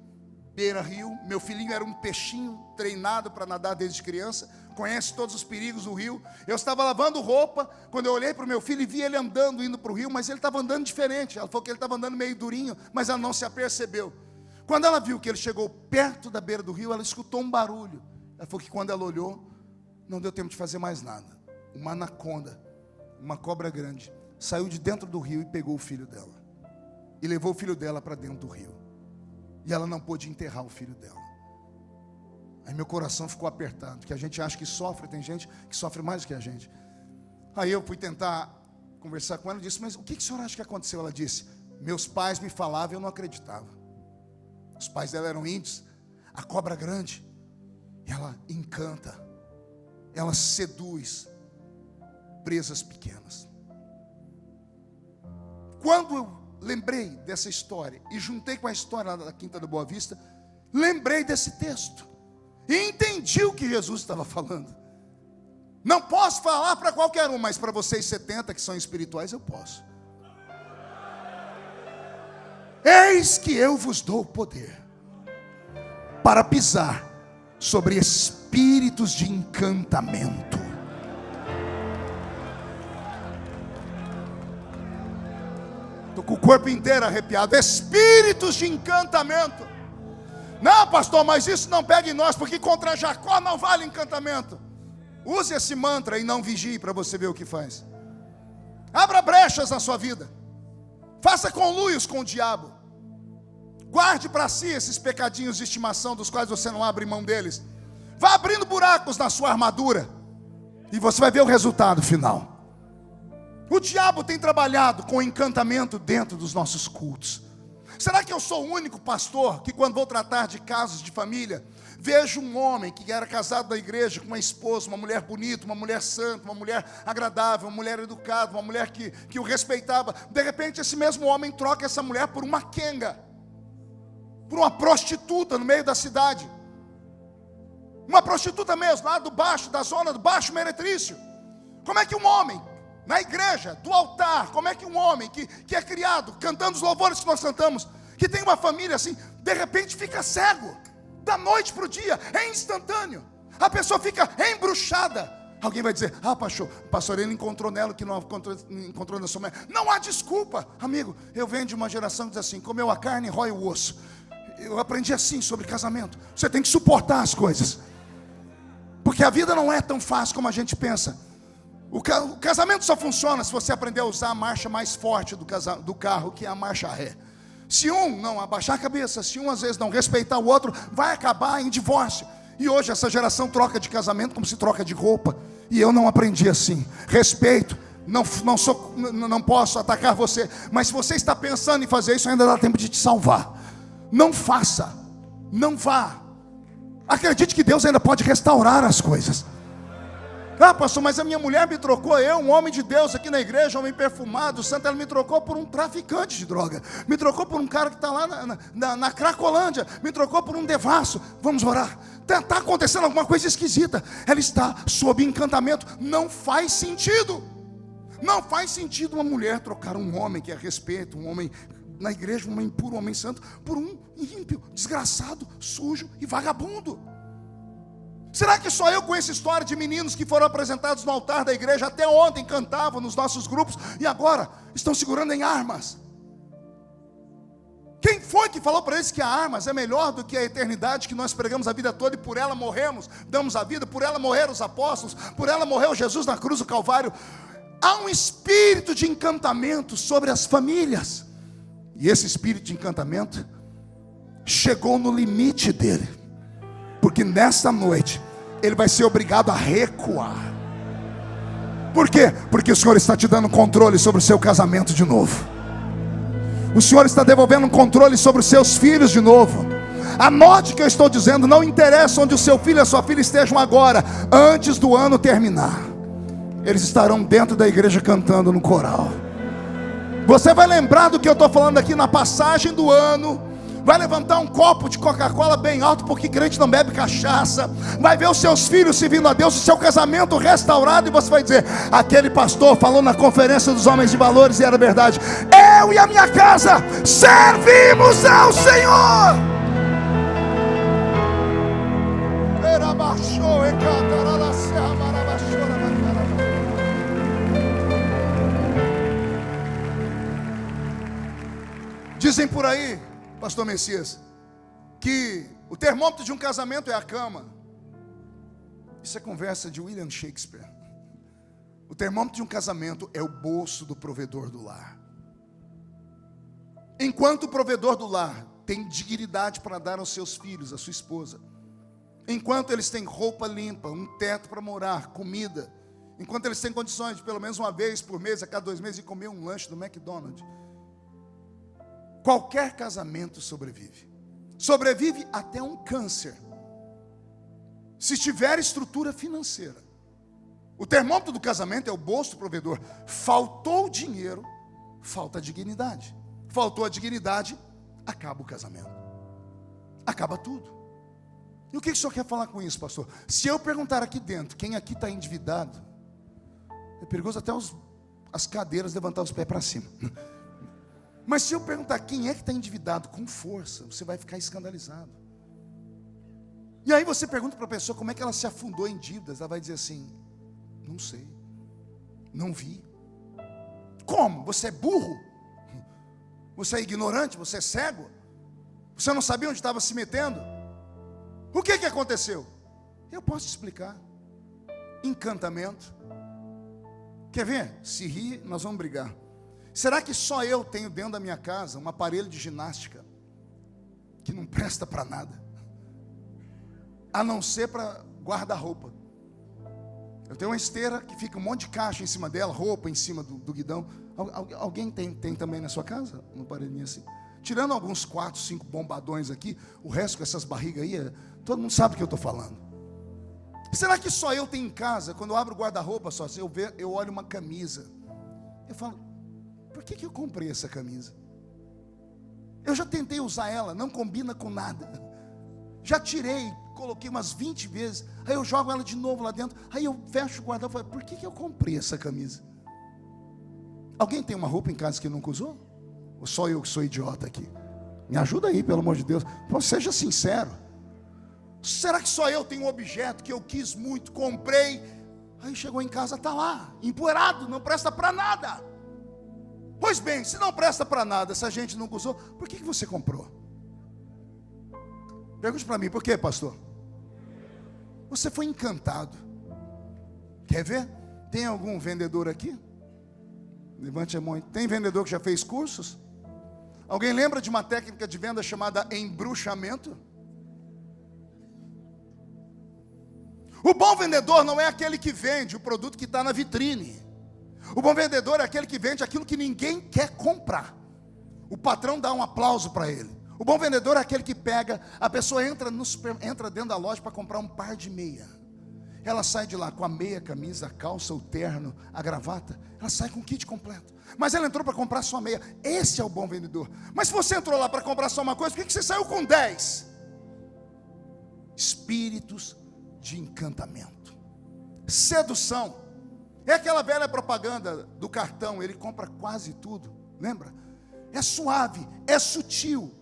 beira-rio, meu filhinho era um peixinho treinado para nadar desde criança, conhece todos os perigos do rio. Eu estava lavando roupa, quando eu olhei para o meu filho e vi ele andando, indo para o rio, mas ele estava andando diferente. Ela falou que ele estava andando meio durinho, mas ela não se apercebeu. Quando ela viu que ele chegou perto da beira do rio, ela escutou um barulho. Ela falou que quando ela olhou, não deu tempo de fazer mais nada. Uma anaconda, uma cobra grande, saiu de dentro do rio e pegou o filho dela. E levou o filho dela para dentro do rio. E ela não pôde enterrar o filho dela. Aí meu coração ficou apertado, porque a gente acha que sofre, tem gente que sofre mais do que a gente. Aí eu fui tentar conversar com ela e disse, mas o que a senhora acha que aconteceu? Ela disse, meus pais me falavam e eu não acreditava. Os pais dela eram índios. A cobra grande, ela encanta, ela seduz presas pequenas. Quando eu lembrei dessa história e juntei com a história da Quinta da Boa Vista, lembrei desse texto e entendi o que Jesus estava falando. Não posso falar para qualquer um, mas para vocês 70 que são espirituais eu posso. Eis que eu vos dou poder para pisar sobre espíritos de encantamento. Estou com o corpo inteiro arrepiado. Espíritos de encantamento. Não, pastor, mas isso não pega em nós, porque contra Jacó não vale encantamento. Use esse mantra e não vigie para você ver o que faz. Abra brechas na sua vida. Faça conluios com o diabo. Guarde para si esses pecadinhos de estimação dos quais você não abre mão deles. Vá abrindo buracos na sua armadura e você vai ver o resultado final. O diabo tem trabalhado com encantamento dentro dos nossos cultos. Será que eu sou o único pastor que quando vou tratar de casos de família, vejo um homem que era casado na igreja com uma esposa, uma mulher bonita, uma mulher santa, uma mulher agradável, uma mulher educada, uma mulher que o respeitava. De repente esse mesmo homem troca essa mulher por uma quenga, por uma prostituta no meio da cidade. Uma prostituta mesmo, lá do baixo, da zona do Baixo Meretrício. Como é que um homem, na igreja, do altar, como é que um homem que é criado, cantando os louvores que nós cantamos, que tem uma família assim, de repente fica cego, da noite para o dia, é instantâneo. A pessoa fica embruxada. Alguém vai dizer: ah, pastor, ele encontrou nela o que não encontrou na sua mulher. Não há desculpa. Amigo, eu venho de uma geração que diz assim: comeu a carne, rói o osso. Eu aprendi assim sobre casamento. Você tem que suportar as coisas, porque a vida não é tão fácil como a gente pensa. O casamento só funciona se você aprender a usar a marcha mais forte do carro, que é a marcha ré. Se um não abaixar a cabeça, se um às vezes não respeitar o outro, vai acabar em divórcio. E hoje essa geração troca de casamento como se troca de roupa. E eu não aprendi assim. Respeito, não posso atacar você, mas se você está pensando em fazer isso, ainda dá tempo de te salvar. Não faça, não vá. Acredite que Deus ainda pode restaurar as coisas. Ah, pastor, mas a minha mulher me trocou, um homem de Deus aqui na igreja, homem perfumado, santo, ela me trocou por um traficante de droga, me trocou por um cara que está lá na Cracolândia, me trocou por um devasso. Vamos orar. Está acontecendo alguma coisa esquisita. Ela está sob encantamento. Não faz sentido. Não faz sentido uma mulher trocar um homem que é respeito, um homem na igreja, um homem puro, um homem santo, por um ímpio, desgraçado, sujo e vagabundo. Será que só eu conheço história de meninos que foram apresentados no altar da igreja, até ontem cantavam nos nossos grupos, e agora estão segurando em armas? Quem foi que falou para eles que a armas é melhor do que a eternidade que nós pregamos a vida toda, e por ela morremos, damos a vida, por ela morreram os apóstolos, por ela morreu Jesus na cruz do Calvário? Há um espírito de encantamento sobre as famílias, e esse espírito de encantamento chegou no limite dele, porque nesta noite ele vai ser obrigado a recuar. Por quê? Porque o Senhor está te dando controle sobre o seu casamento de novo. O Senhor está devolvendo um controle sobre os seus filhos de novo. Anote o que eu estou dizendo. Não interessa onde o seu filho e a sua filha estejam agora, antes do ano terminar, eles estarão dentro da igreja cantando no coral. Você vai lembrar do que eu estou falando aqui na passagem do ano. Vai levantar um copo de Coca-Cola bem alto, porque crente não bebe cachaça. Vai ver os seus filhos servindo a Deus, o seu casamento restaurado, e você vai dizer: aquele pastor falou na conferência dos homens de valores e era verdade. Eu e a minha casa servimos ao Senhor. Dizem por aí, pastor Messias, que o termômetro de um casamento é a cama. Isso é conversa de William Shakespeare. O termômetro de um casamento é o bolso do provedor do lar. Enquanto o provedor do lar tem dignidade para dar aos seus filhos, à sua esposa, enquanto eles têm roupa limpa, um teto para morar, comida, enquanto eles têm condições de pelo menos uma vez por mês, a cada 2 meses, ir comer um lanche do McDonald's, qualquer casamento sobrevive. Sobrevive até um câncer, se tiver estrutura financeira. O termômetro do casamento é o bolso do provedor. Faltou o dinheiro, falta a dignidade. Faltou a dignidade, acaba o casamento, acaba tudo. E o que o senhor quer falar com isso, pastor? Se eu perguntar aqui dentro, quem aqui está endividado, é perigoso até as cadeiras levantar os pés para cima. Mas se eu perguntar quem é que está endividado com força, você vai ficar escandalizado. E aí você pergunta para a pessoa como é que ela se afundou em dívidas. Ela vai dizer assim: não sei, não vi. Como? Você é burro? Você é ignorante? Você é cego? Você não sabia onde estava se metendo? O que aconteceu? Eu posso te explicar. Encantamento. Quer ver? Se rir, nós vamos brigar. Será que só eu tenho dentro da minha casa um aparelho de ginástica que não presta para nada, a não ser para guarda-roupa? Eu tenho uma esteira que fica um monte de caixa em cima dela, roupa em cima do guidão. Alguém tem também na sua casa um aparelhinho assim? Tirando alguns 4, 5 bombadões aqui, o resto com essas barrigas aí, todo mundo sabe o que eu estou falando. Será que só eu tenho em casa? Quando eu abro o guarda-roupa, só assim, eu olho uma camisa, eu falo: por que eu comprei essa camisa? Eu já tentei usar ela, não combina com nada. Já tirei, coloquei umas 20 vezes. Aí eu jogo ela de novo lá dentro. Aí eu fecho o guarda-roupa e falo: por que eu comprei essa camisa? Alguém tem uma roupa em casa que nunca usou? Ou só eu que sou idiota aqui? Me ajuda aí, pelo amor de Deus. Pô, seja sincero. Será que só eu tenho um objeto que eu quis muito, comprei, aí chegou em casa, está lá, empoeirado, não presta para nada? Pois bem, se não presta para nada, se a gente nunca usou, por que você comprou? Pergunte para mim, por quê, pastor? Você foi encantado. Quer ver? Tem algum vendedor aqui? Levante a mão. Tem vendedor que já fez cursos? Alguém lembra de uma técnica de venda chamada embruxamento? O bom vendedor não é aquele que vende o produto que está na vitrine. O bom vendedor é aquele que vende aquilo que ninguém quer comprar. O patrão dá um aplauso para ele. O bom vendedor é aquele que pega, a pessoa entra dentro da loja para comprar um par de meia. Ela sai de lá com a meia, a camisa, a calça, o terno, a gravata. Ela sai com o kit completo. Mas ela entrou para comprar só meia. Esse é o bom vendedor. Mas se você entrou lá para comprar só uma coisa, por que você saiu com 10? Espíritos de encantamento. Sedução. É aquela velha propaganda do cartão. Ele compra quase tudo. Lembra? É suave, é sutil.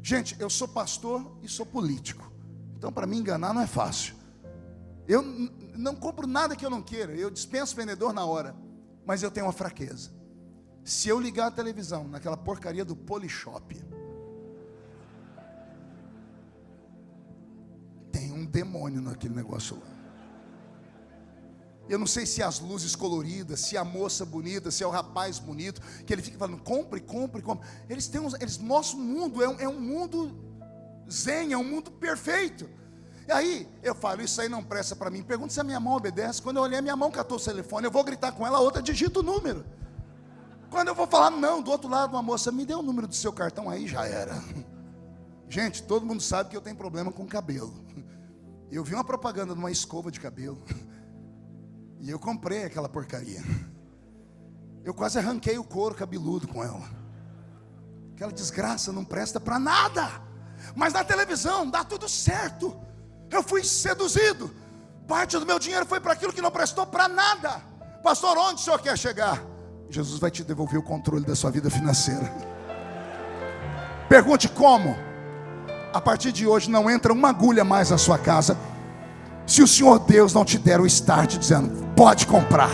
Gente, eu sou pastor e sou político. Então para me enganar não é fácil. Eu não compro nada que eu não queira. Eu dispenso o vendedor na hora. Mas eu tenho uma fraqueza. Se eu ligar a televisão naquela porcaria do Polishop, tem um demônio naquele negócio lá. Eu não sei se é as luzes coloridas, se é a moça bonita, se é o rapaz bonito, que ele fica falando, compre, compre, compre. Eles mostram um mundo, é um mundo zen, é um mundo perfeito. E aí, eu falo, isso aí não presta para mim. Pergunta se a minha mão obedece. Quando eu olhei, a minha mão catou o telefone. Eu vou gritar com ela, a outra digita o número. Quando eu vou falar, não, do outro lado, uma moça, me dê o número do seu cartão, aí já era. Gente, todo mundo sabe que eu tenho problema com cabelo. Eu vi uma propaganda de uma escova de cabelo. E eu comprei aquela porcaria. Eu quase arranquei o couro cabeludo com ela. Aquela desgraça não presta para nada. Mas na televisão dá tudo certo. Eu fui seduzido. Parte do meu dinheiro foi para aquilo que não prestou para nada. Pastor, onde o senhor quer chegar? Jesus vai te devolver o controle da sua vida financeira. Pergunte como. A partir de hoje não entra uma agulha mais na sua casa, se o Senhor Deus não te der o start dizendo, pode comprar.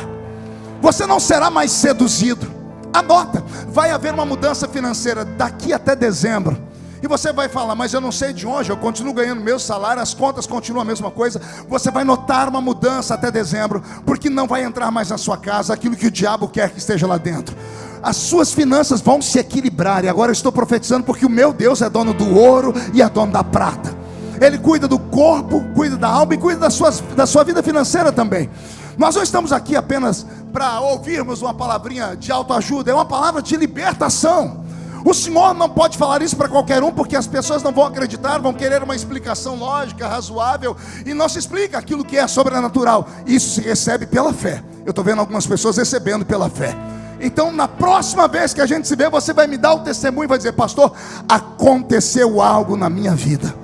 Você não será mais seduzido. Anota, vai haver uma mudança financeira daqui até dezembro. E você vai falar, mas eu não sei de onde, eu continuo ganhando meu salário, as contas continuam a mesma coisa. Você vai notar uma mudança até dezembro, porque não vai entrar mais na sua casa aquilo que o diabo quer que esteja lá dentro. As suas finanças vão se equilibrar. E agora eu estou profetizando, porque o meu Deus é dono do ouro e é dono da prata. Ele cuida do corpo, cuida da alma e cuida da sua vida financeira também. Nós não estamos aqui apenas para ouvirmos uma palavrinha de autoajuda, é uma palavra de libertação. O Senhor não pode falar isso para qualquer um, porque as pessoas não vão acreditar, vão querer uma explicação lógica, razoável, e não se explica aquilo que é sobrenatural. Isso se recebe pela fé. Eu estou vendo algumas pessoas recebendo pela fé. Então na próxima vez que a gente se vê, você vai me dar o testemunho e vai dizer, pastor, aconteceu algo na minha vida.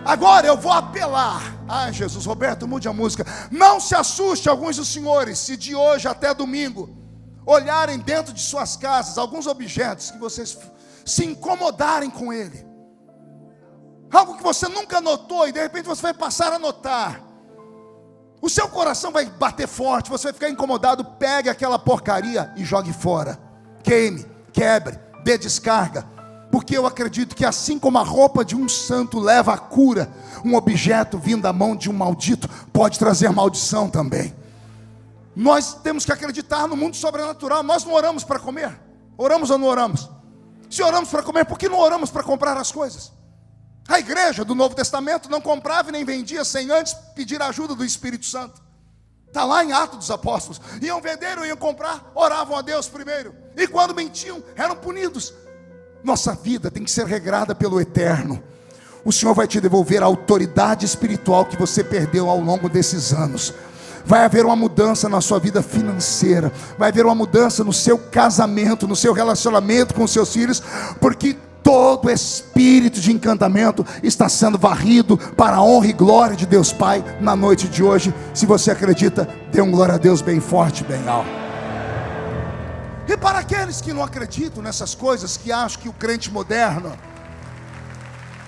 Agora eu vou apelar. Ai Jesus, Roberto, mude a música. Não se assuste alguns dos senhores, se de hoje até domingo olharem dentro de suas casas alguns objetos que vocês se incomodarem com ele, algo que você nunca notou e de repente você vai passar a notar. O seu coração vai bater forte, você vai ficar incomodado. Pegue aquela porcaria e jogue fora. Queime, quebre, dê descarga. Porque eu acredito que assim como a roupa de um santo leva a cura, um objeto vindo da mão de um maldito pode trazer maldição também. Nós temos que acreditar no mundo sobrenatural. Nós não oramos para comer? Oramos ou não oramos? Se oramos para comer, por que não oramos para comprar as coisas? A igreja do Novo Testamento não comprava e nem vendia sem antes pedir a ajuda do Espírito Santo. Está lá em Atos dos Apóstolos. Iam vender ou iam comprar, oravam a Deus primeiro. E quando mentiam, eram punidos. Nossa vida tem que ser regrada pelo eterno. O Senhor vai te devolver a autoridade espiritual que você perdeu ao longo desses anos. Vai haver uma mudança na sua vida financeira. Vai haver uma mudança no seu casamento, no seu relacionamento com os seus filhos, porque todo espírito de encantamento está sendo varrido para a honra e glória de Deus Pai na noite de hoje. Se você acredita, dê um glória a Deus bem forte, bem alto. E para aqueles que não acreditam nessas coisas, que acham que o crente moderno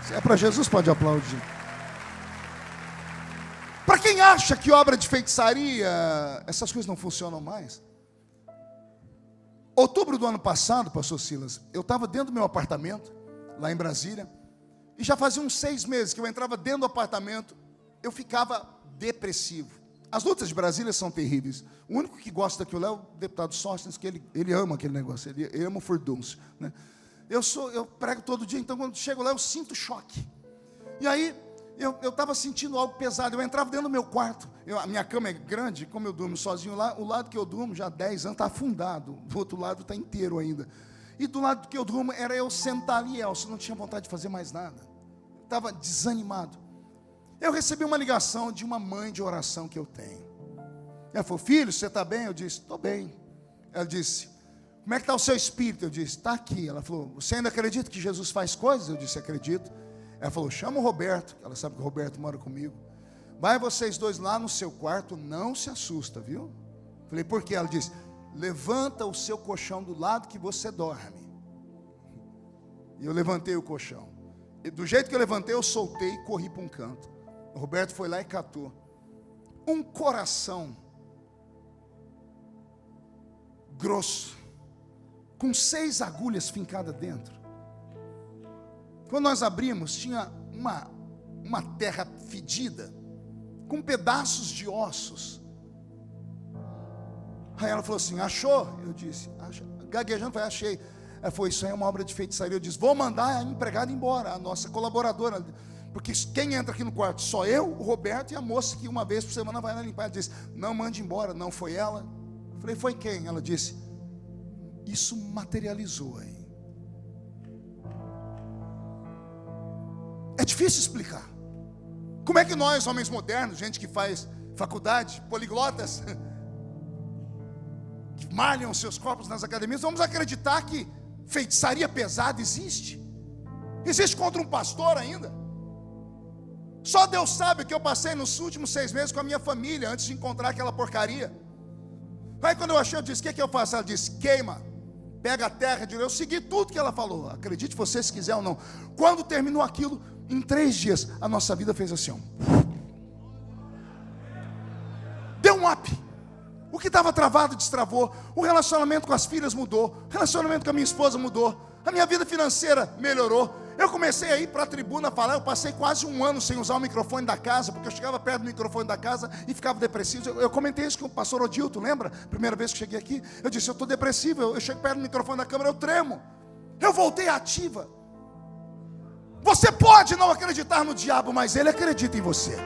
Se é para Jesus, pode aplaudir. Para quem acha que obra de feitiçaria, essas coisas não funcionam mais. Outubro do ano passado, pastor Silas, eu estava dentro do meu apartamento, lá em Brasília, e já fazia uns 6 meses que eu entrava dentro do apartamento, eu ficava depressivo. As lutas de Brasília são terríveis. O único que gosta daquilo é o deputado Sóstenes, que ele ama aquele negócio, ele ama o furdúncio, né? Eu prego todo dia, então quando chego lá eu sinto choque. E aí eu estava sentindo algo pesado. Eu entrava dentro do meu quarto. A minha cama é grande, como eu durmo sozinho lá, o lado que eu durmo já há 10 anos está afundado, do outro lado está inteiro ainda. E do lado que eu durmo era eu sentar ali, Elcio, não tinha vontade de fazer mais nada. Estava desanimado. Eu recebi uma ligação de uma mãe de oração que eu tenho. Ela falou: filho, você está bem? Eu disse: estou bem. Ela disse: como é que está o seu espírito? Eu disse: está aqui. Ela falou: você ainda acredita que Jesus faz coisas? Eu disse: acredito. Ela falou: chama o Roberto. Ela sabe que o Roberto mora comigo. Vai vocês dois lá no seu quarto, não se assusta, viu? Falei: por quê? Ela disse: levanta o seu colchão do lado que você dorme. E eu levantei o colchão. E do jeito que eu levantei, eu soltei e corri para um canto. O Roberto foi lá e catou um coração grosso, com 6 agulhas fincadas dentro. Quando nós abrimos, tinha uma terra fedida, com pedaços de ossos. Aí ela falou assim: achou? Eu disse: gaguejando, falei: achei. Ela falou: isso aí é uma obra de feitiçaria. Eu disse: vou mandar a empregada embora, a nossa colaboradora, porque quem entra aqui no quarto? Só eu, o Roberto e a moça que uma vez por semana vai lá limpar. Ela disse: não mande embora. Não foi ela. Eu falei: foi quem? Ela disse: isso materializou aí. É difícil explicar. Como é que nós, homens modernos, gente que faz faculdade, poliglotas, que malham seus corpos nas academias, vamos acreditar que feitiçaria pesada existe? Existe contra um pastor ainda? Só Deus sabe o que eu passei nos últimos 6 meses com a minha família, antes de encontrar aquela porcaria. Aí quando eu achei, eu disse: o que eu faço? Ela disse: queima, pega a terra. Eu segui tudo que ela falou. Acredite você se quiser ou não. Quando terminou aquilo, em 3 dias, a nossa vida fez assim, ó. Deu um up. O que estava travado, destravou. O relacionamento com as filhas mudou. O relacionamento com a minha esposa mudou. A minha vida financeira melhorou. Eu comecei a ir para a tribuna falar. Eu passei quase 1 ano sem usar o microfone da casa, porque eu chegava perto do microfone da casa e ficava depressivo. Eu comentei isso com o pastor Odilton, lembra? Primeira vez que cheguei aqui, eu disse: eu estou depressivo. Eu chego perto do microfone da câmera, eu tremo. Eu voltei ativa. Você pode não acreditar no diabo, mas ele acredita em você.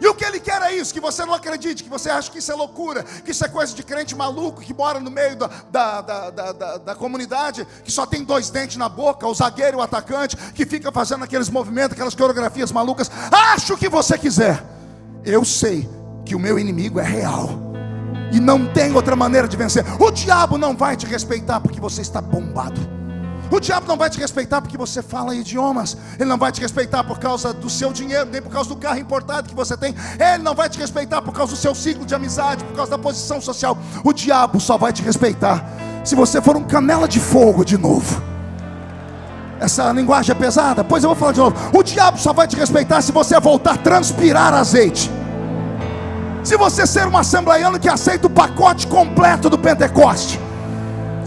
E o que ele quer é isso: que você não acredite, que você ache que isso é loucura, que isso é coisa de crente maluco, que mora no meio da comunidade, que só tem 2 dentes na boca, o zagueiro e o atacante, que fica fazendo aqueles movimentos, aquelas coreografias malucas. Acho o que você quiser. Eu sei que o meu inimigo é real, e não tem outra maneira de vencer. O diabo não vai te respeitar porque você está bombado. O diabo não vai te respeitar porque você fala idiomas. Ele não vai te respeitar por causa do seu dinheiro, nem por causa do carro importado que você tem. Ele não vai te respeitar por causa do seu ciclo de amizade, por causa da posição social. O diabo só vai te respeitar se você for um canela de fogo de novo. Essa linguagem é pesada? Pois eu vou falar de novo. O diabo só vai te respeitar se você voltar a transpirar azeite. Se você ser um assembleiano que aceita o pacote completo do Pentecoste.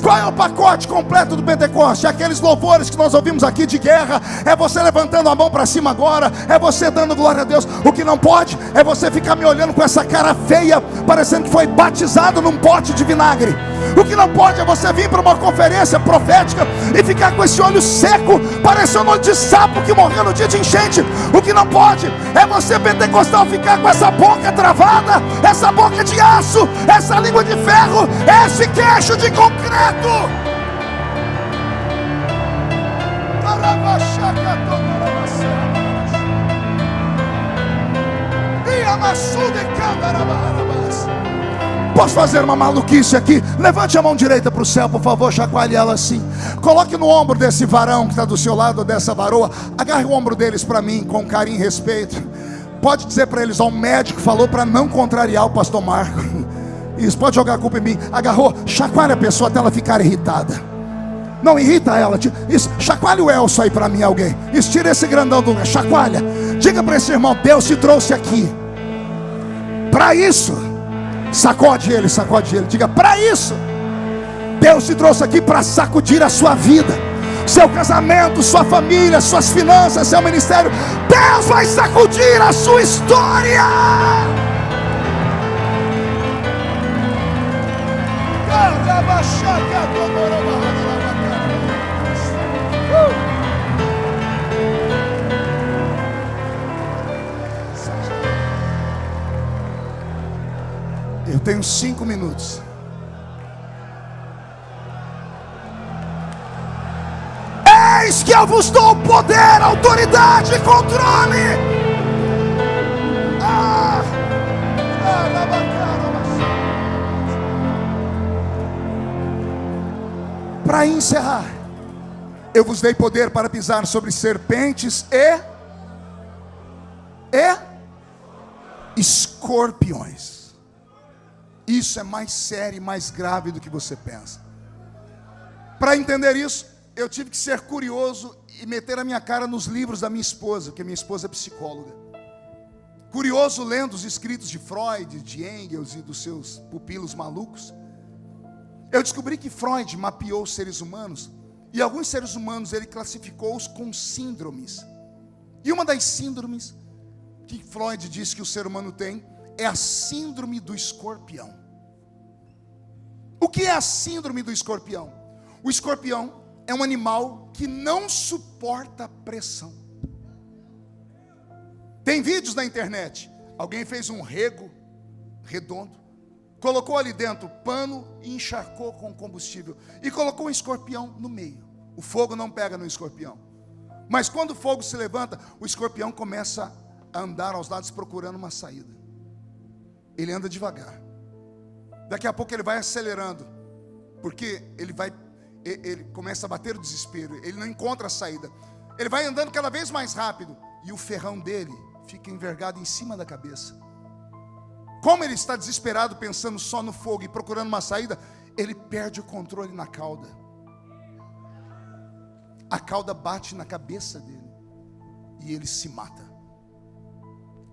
Qual é o pacote completo do Pentecoste? Aqueles louvores que nós ouvimos aqui de guerra. É você levantando a mão para cima agora. É você dando glória a Deus. O que não pode é você ficar me olhando com essa cara feia, parecendo que foi batizado num pote de vinagre. O que não pode é você vir para uma conferência profética e ficar com esse olho seco, parecendo um olho de sapo que morreu no dia de enchente. O que não pode é você, pentecostal, ficar com essa boca travada, essa boca de aço, essa língua de ferro, esse queixo de concreto. Posso fazer uma maluquice aqui? Levante a mão direita para o céu, por favor, chacoalhe ela assim. Coloque no ombro desse varão que está do seu lado, dessa varoa. Agarre o ombro deles para mim, com carinho e respeito. Pode dizer para eles: ó, um médico falou para não contrariar o pastor Marco. Isso, pode jogar a culpa em mim. Agarrou, chacoalha a pessoa até ela ficar irritada. Não irrita ela. Chacoalha o Elson aí para mim, alguém. Estira esse grandão do lugar. Chacoalha. Diga para esse irmão: Deus te trouxe aqui para isso. Sacode ele, sacode ele. Diga: para isso. Deus te trouxe aqui para sacudir a sua vida, seu casamento, sua família, suas finanças, seu ministério. Deus vai sacudir a sua história. Eu tenho 5 minutos. Eis que eu vos dou poder, autoridade e controle. Para encerrar, eu vos dei poder para pisar sobre serpentes e escorpiões. Isso é mais sério e mais grave do que você pensa. Para entender isso, eu tive que ser curioso e meter a minha cara nos livros da minha esposa, porque minha esposa é psicóloga. Curioso lendo os escritos de Freud, de Engels e dos seus pupilos malucos, eu descobri que Freud mapeou os seres humanos, e alguns seres humanos ele classificou-os com síndromes. E uma das síndromes que Freud disse que o ser humano tem é a síndrome do escorpião. O que é a síndrome do escorpião? O escorpião é um animal que não suporta pressão. Tem vídeos na internet. Alguém fez um rego redondo, colocou ali dentro pano e encharcou com combustível e colocou um escorpião no meio. O fogo não pega no escorpião, mas quando o fogo se levanta, o escorpião começa a andar aos lados procurando uma saída. Ele anda devagar. Daqui a pouco ele vai acelerando, porque ele começa a bater o desespero. Ele não encontra a saída. Ele vai andando cada vez mais rápido, e o ferrão dele fica envergado em cima da cabeça. Como ele está desesperado, pensando só no fogo e procurando uma saída, ele perde o controle na cauda. A cauda bate na cabeça dele e ele se mata.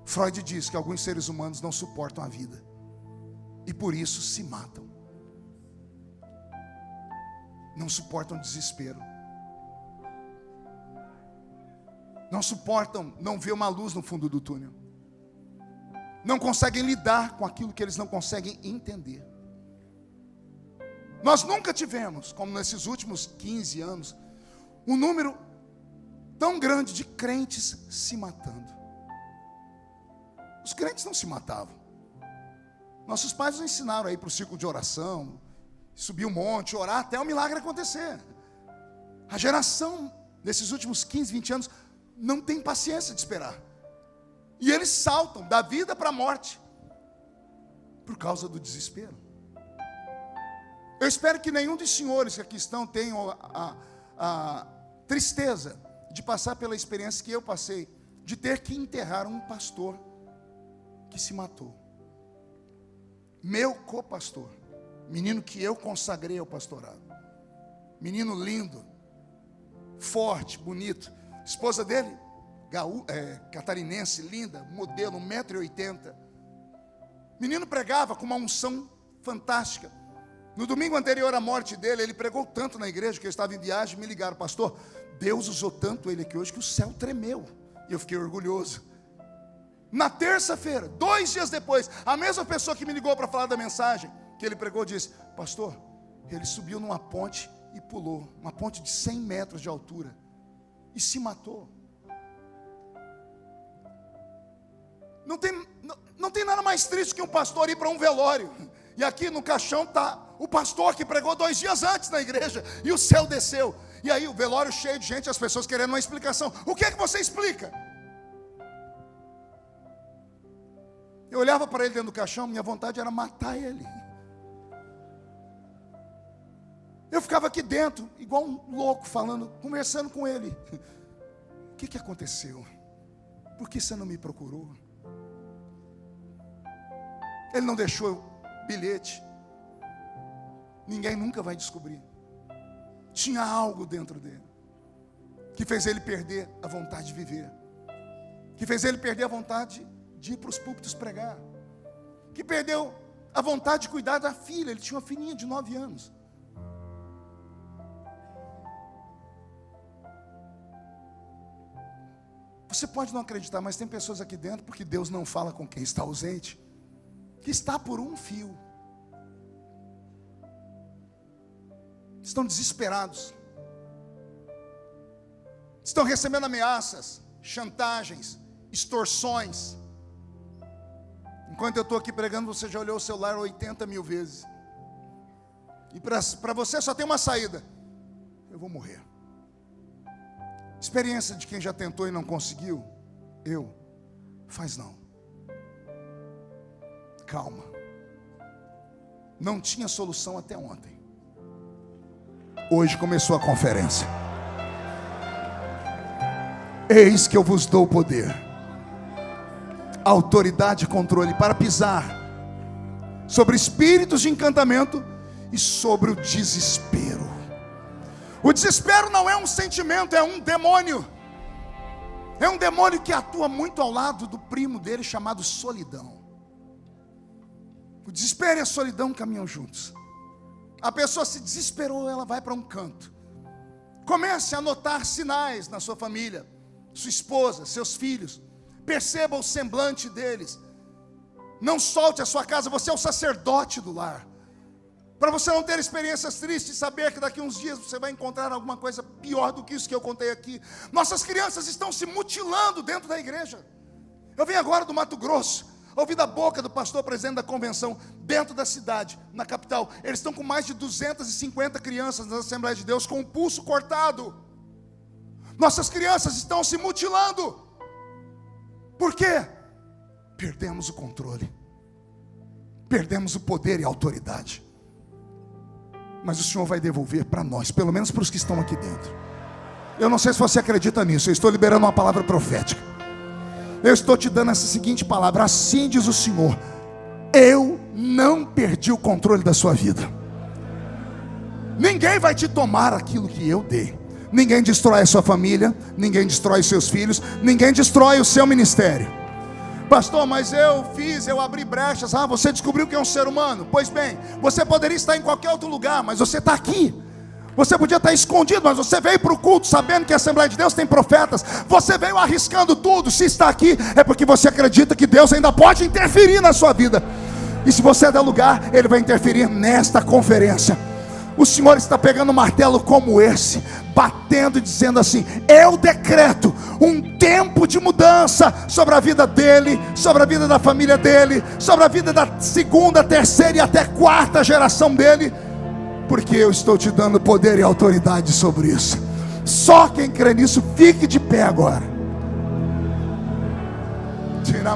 Freud diz que alguns seres humanos não suportam a vida e por isso se matam. Não suportam desespero. Não suportam não ver uma luz no fundo do túnel. Não conseguem lidar com aquilo que eles não conseguem entender. Nós nunca tivemos, como nesses últimos 15 anos, um número tão grande de crentes se matando. Os crentes não se matavam. Nossos pais nos ensinaram aí para o círculo de oração, subir um monte, orar até o milagre acontecer. A geração desses últimos 15, 20 anos não tem paciência de esperar. E eles saltam da vida para a morte por causa do desespero. Eu espero que nenhum dos senhores que aqui estão tenham a tristeza de passar pela experiência que eu passei, de ter que enterrar um pastor que se matou. Meu co-pastor, menino que eu consagrei ao pastorado, menino lindo, forte, bonito. Esposa dele, catarinense, linda, modelo, 1,80 m. Menino pregava com uma unção fantástica. No domingo anterior à morte dele, ele pregou tanto na igreja que eu estava em viagem, me ligaram: pastor, Deus usou tanto ele aqui hoje que o céu tremeu. E eu fiquei orgulhoso. Na terça-feira, 2 dias depois, a mesma pessoa que me ligou para falar da mensagem que ele pregou disse: pastor, ele subiu numa ponte e pulou, uma ponte de 100 metros de altura, e se matou. Não tem nada mais triste que um pastor ir para um velório, e aqui no caixão está o pastor que pregou 2 dias antes na igreja, e o céu desceu. E aí o velório cheio de gente, as pessoas querendo uma explicação. O que é que você explica? Eu olhava para ele dentro do caixão, minha vontade era matar ele. Eu ficava aqui dentro, igual um louco, falando, conversando com ele. O que aconteceu? Por que você não me procurou? Ele não deixou bilhete. Ninguém nunca vai descobrir. Tinha algo dentro dele que fez ele perder a vontade de viver, que fez ele perder a vontade de ir para os púlpitos pregar, que perdeu a vontade de cuidar da filha. Ele tinha uma filhinha de 9 anos. Você pode não acreditar, mas tem pessoas aqui dentro, porque Deus não fala com quem está ausente, que está por um fio. Estão desesperados. Estão recebendo ameaças, chantagens, extorsões. Enquanto eu estou aqui pregando, você já olhou o celular 80 mil vezes. E para você só tem uma saída: eu vou morrer. Experiência de quem já tentou e não conseguiu. Faz não. Calma. Não tinha solução até ontem. Hoje começou a conferência. Eis que eu vos dou poder, autoridade e controle para pisar sobre espíritos de encantamento e sobre o desespero. O desespero não é um sentimento, é um demônio. É um demônio que atua muito ao lado do primo dele, chamado solidão. O desespero e a solidão caminham juntos. A pessoa se desesperou, ela vai para um canto. Comece a notar sinais na sua família, sua esposa, seus filhos. Perceba o semblante deles. Não solte a sua casa, você é o sacerdote do lar. Para você não ter experiências tristes, saber que daqui a uns dias você vai encontrar alguma coisa pior do que isso que eu contei aqui. Nossas crianças estão se mutilando dentro da igreja. Eu vim agora do Mato Grosso, ouvi da boca do pastor presidente da convenção, dentro da cidade, na capital. Eles estão com mais de 250 crianças na Assembleia de Deus com o pulso cortado. Nossas crianças estão se mutilando. Por quê? Perdemos o controle, perdemos o poder e a autoridade. Mas o Senhor vai devolver para nós, pelo menos para os que estão aqui dentro. Eu não sei se você acredita nisso. Eu estou liberando uma palavra profética. Eu estou te dando essa seguinte palavra: assim diz o Senhor: eu não perdi o controle da sua vida. Ninguém vai te tomar aquilo que eu dei. Ninguém destrói a sua família, ninguém destrói os seus filhos, ninguém destrói o seu ministério. Pastor, mas eu abri brechas. Você descobriu que é um ser humano? Pois bem, você poderia estar em qualquer outro lugar, mas você está aqui. Você podia estar escondido, mas você veio para o culto sabendo que a Assembleia de Deus tem profetas. Você veio arriscando tudo. Se está aqui, é porque você acredita que Deus ainda pode interferir na sua vida. E se você der lugar, Ele vai interferir nesta conferência. O Senhor está pegando um martelo como esse, batendo e dizendo assim: eu decreto um tempo de mudança sobre a vida dele, sobre a vida da família dele, sobre a vida da segunda, terceira e até quarta geração dele, porque eu estou te dando poder e autoridade sobre isso. Só quem crê nisso, fique de pé agora. Tira